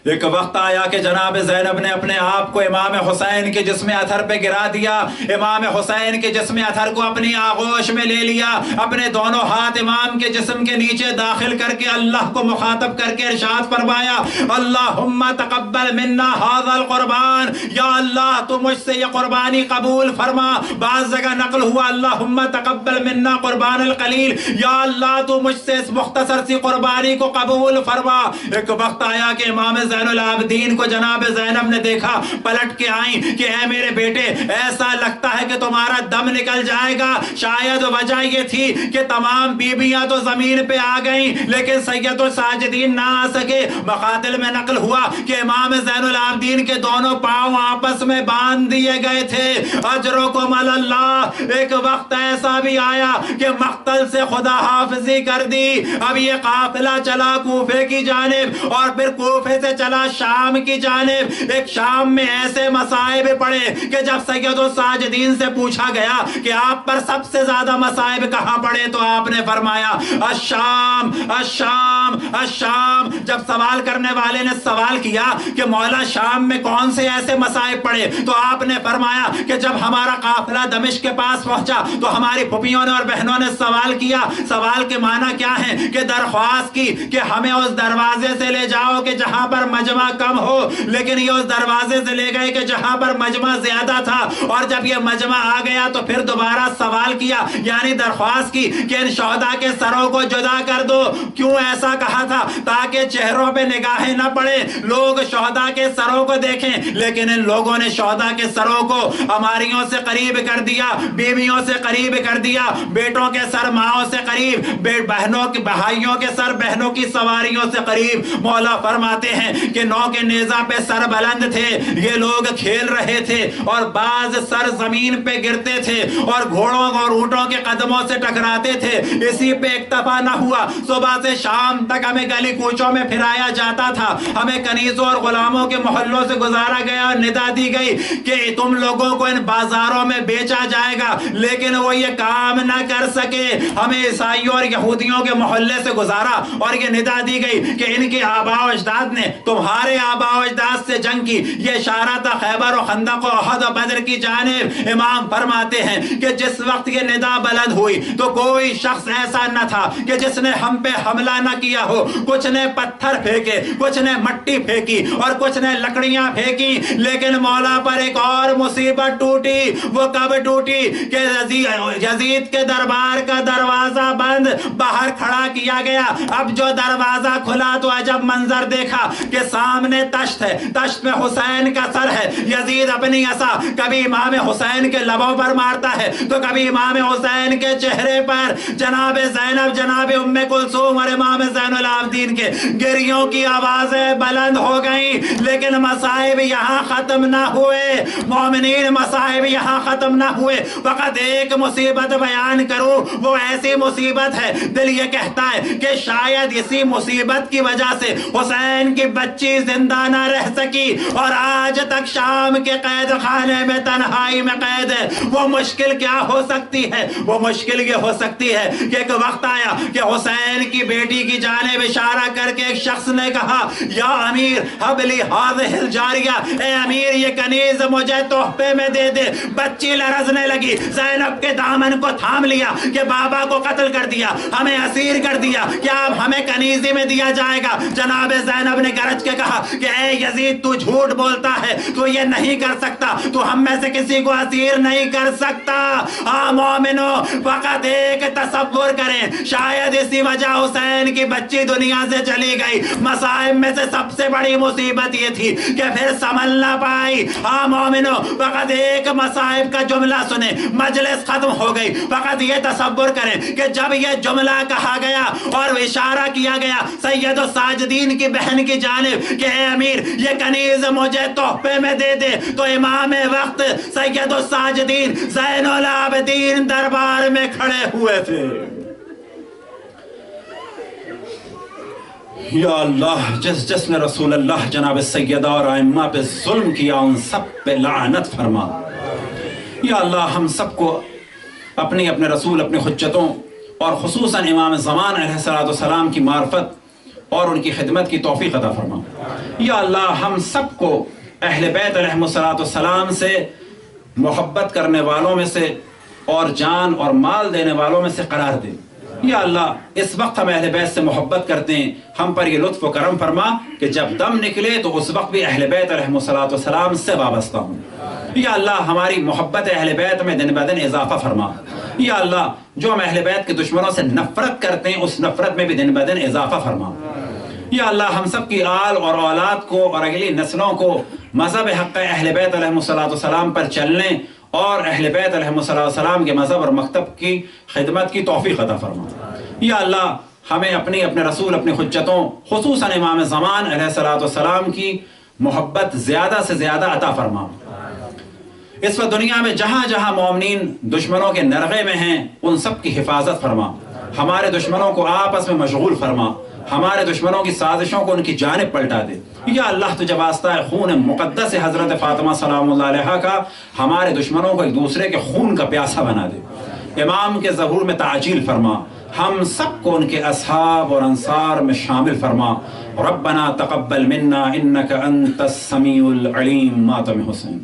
S2: ایک وقت آیا کہ جناب زینب نے اپنے آپ کو امام حسین کے جسم اطہر پہ گرا دیا، امام حسین کے جسم اطہر کو اپنی آغوش میں لے لیا، اپنے دونوں ہاتھ امام کے جسم کے نیچے داخل کر کے اللہ کو مخاطب کر کے ارشاد فرمایا، اللہم تقبل منا ھذا القربان، یا اللہ تو مجھ سے یہ قربانی قبول فرما۔ بعض جگہ نقل ہوا اللہم تقبل منا قربان القلیل، یا اللہ تو مجھ سے اس مختصر سی قربانی کو قبول فرما۔ ایک وقت آیا کہ امام زین العابدین کو جناب زینب نے دیکھا، پلٹ کے آئیں کہ اے میرے بیٹے ایسا لگتا ہے کہ تمہارا دم نکل جائے گا۔ شاید وجہ یہ تھی کہ تمام بیویاں تو زمین پہ آ گئیں لیکن سید الساجدین نہ آ سکے۔ مقاتل میں نقل ہوا کہ امام زین العابدین کے دونوں پاؤں آپس میں باندھ دیے گئے تھے۔ اجرکم اللہ۔ ایک وقت ایسا بھی آیا کہ مقتل سے خدا حافظی کر دی، اب یہ قافلہ چلا کوفے کی جانب اور پھر کوفے سے چلا شام کی جانب۔ ایک شام میں ایسے مصائب پڑے کہ جب سید الساجدین سے پوچھا گیا کہ آپ پر سب سے زیادہ مصائب کہاں پڑے تو آپ نے فرمایا الشام الشام الشام۔ جب سوال کرنے والے نے سوال کیا کہ مولا شام میں کون سے ایسے مصائب پڑے تو آپ نے فرمایا کہ جب ہمارا قافلہ دمشق کے پاس پہنچا تو ہماری پھوپھیوں نے اور بہنوں نے سوال کیا۔ سوال کے معنی کیا ہے کہ درخواست کی کہ ہمیں اس دروازے سے لے جاؤ کہ جہاں پر مجمع کم ہو، لیکن یہ اس دروازے سے لے گئے کہ جہاں پر مجمع زیادہ تھا، اور جب یہ مجمع آ گیا تو پھر دوبارہ سوال کیا یعنی درخواست کی کہ ان شہداء کے سروں کو جدا کر دو۔ کیوں ایسا کہا تھا؟ تاکہ چہروں پہ نگاہیں نہ پڑے، لوگ شہداء کے سروں کو دیکھیں، لیکن ان لوگوں نے شہداء کے سروں کو ہماریوں سے قریب کر دیا، بیویوں سے قریب کر دیا، بیٹوں کے سر ماؤں سے قریب، بہنوں کے بھائیوں کے سر بہنوں کی سواریوں سے قریب۔ مولا فرماتے ہیں کہ نو کے نیزہ پہ سر بلند تھے، یہ لوگ کھیل رہے تھے اور بعض سر زمین پہ گرتے تھے اور گھوڑوں اور اونٹوں کے قدموں سے ٹکراتے تھے۔ اسی پہ اکتفا نہ ہوا، صبح سے شام تک تک ہمیں گلی کوچوں میں پھرایا جاتا تھا، ہمیں کنیزوں اور غلاموں کے محلوں سے گزارا گیا اور ندا دی گئی کہ تم لوگوں کو ان بازاروں میں بیچا جائے گا، لیکن وہ یہ کام نہ کر سکے۔ ہمیں عیسائیوں اور یہودیوں کے محلے سے گزارا اور یہ ندا دی گئی کہ ان کے آباء و اجداد نے تمہارے آباء و اجداد سے جنگ کی۔ یہ اشارہ تھا خیبر و خندق و احد و بدر کی جانب۔ امام فرماتے ہیں کہ جس وقت یہ ندا بلند ہوئی تو کوئی شخص ایسا نہ تھا کہ جس نے ہم پہ حملہ نہ کیا ہو۔ کچھ نے پتھر پھینکے، کچھ نے مٹی پھینکی اور کچھ نے لکڑیاں پھینکی، لیکن مولا پر ایک اور مصیبت ٹوٹی۔ وہ کب ٹوٹی کہ یزید کے دربار کا دروازہ بند، باہر کھڑا کیا گیا۔ اب جو دروازہ کھلا تو عجب منظر دیکھا کہ سامنے تشت ہے، تشت میں حسین کا سر ہے۔ یزید اپنی عصا کبھی امام حسین کے لبوں پر مارتا ہے تو کبھی امام حسین کے چہرے پر۔ جناب زینب، جناب ام کلثوم اور امام زین العابدین کے گریوں کی آوازیں بلند ہو گئیں، لیکن مصائب یہاں ختم نہ ہوئے۔ مومنین، مصائب یہاں ختم نہ ہوئے۔ فقط ایک مصیبت بیان کروں، وہ ایسی مصیبت ہے دل یہ کہتا ہے کہ شاید اسی مصیبت کی وجہ سے حسین کی بچی زندہ نہ رہ سکی اور آج تک شام کے قید خانے میں تنہائی میں قید ہے۔ وہ مشکل کیا ہو سکتی ہے؟ وہ مشکل یہ ہو سکتی ہے کہ ایک وقت آیا کہ حسین کی بیٹی کی جانب اشارہ کر کے ایک شخص نے کہا، یا امیر حبلی ہذہ الجاریہ، اے امیر یہ کنیز مجھے تحفے میں دے دے۔ بچی لرزنے لگی، زینب کے دامن کو تھام لیا کہ بابا کو قتل کر دیا، ہمیں اسیر کر دیا، کیا اب ہمیں کنیزی میں دیا جائے گا؟ جناب زینب نے گرج کے کہا کہ اے یزید تو جھوٹ بولتا ہے، تو یہ نہیں کر سکتا، تو ہم میں سے کسی کو اسیر نہیں کر سکتا۔ ہاں مومنو، فقط ایک تصور کریں، شاید اسی وجہ حسین کی بچی دنیا سے چلی گئی۔ مصائب میں سے سب سے بڑی مصیبت یہ تھی کہ پھر سنبھل نہ پائی۔ ہاں مومنو، فقط ایک مصائب کا جملہ سنیں، مجلس ختم ہو گئی۔ فقط یہ تصور کریں کہ جب یہ جملہ کہا گیا اور اشارہ کیا گیا سید الساجدین کی بہن کی جانب کہ اے امیر یہ کنیز مجھے تحفے میں دے دے، تو امام وقت سید الساجدین زین العابدین دربار میں کھڑے ہوئے تھے۔ یا اللہ، جس نے رسول اللہ جناب سیدہ اور ائمہ پہ ظلم کیا ان سب پہ لعنت فرما۔ یا اللہ، ہم سب کو اپنے رسول، اپنی حجتوں اور خصوصاً امام زمان علیہ السلام کی معرفت اور ان کی خدمت کی توفیق عطا فرما۔ یا اللہ، ہم سب کو اہل بیت علیہ السلام سے محبت کرنے والوں میں سے اور جان اور مال دینے والوں میں سے قرار دے۔ یا اللہ، اس وقت ہم اہل بیت سے محبت کرتے ہیں، ہم پر یہ لطف و کرم فرما کہ جب دم نکلے تو اس وقت بھی اہل بیت علیہ السلام سے وابستہ ہوں۔ یا اللہ، ہماری محبت اہل بیت میں دن بدن اضافہ فرما۔ یا اللہ، جو ہم اہل بیت کے دشمنوں سے نفرت کرتے ہیں اس نفرت میں بھی دن بدن اضافہ فرما۔ یا اللہ، ہم سب کی آل اور اولاد کو اور اگلی نسلوں کو مذہب حق اہل بیت علیہ السلام پر چلنے اور اہل بیت علیہ السلام کے مذہب اور مکتب کی خدمت کی توفیق عطا فرما۔ یا اللہ، ہمیں اپنے رسول، اپنی حجتوں خصوصاً امام زمان علیہ السلام کی محبت زیادہ سے زیادہ عطا فرما۔ اس وقت دنیا میں جہاں جہاں مومنین دشمنوں کے نرغے میں ہیں ان سب کی حفاظت فرما۔ ہمارے دشمنوں کو آپس میں مشغول فرما، ہمارے دشمنوں کی سازشوں کو ان کی جانب پلٹا دے۔ یا اللہ، تجھے واسطہ ہے خون مقدس حضرت فاطمہ سلام اللہ علیہا کا ہمارے دشمنوں کو ایک دوسرے کے خون کا پیاسا بنا دے۔ امام کے ظہور میں تعجیل فرما، ہم سب کو ان کے اصحاب اور انصار میں شامل فرما۔ ربنا تقبل منا انک انت السمیع العلیم۔ ماتم حسین۔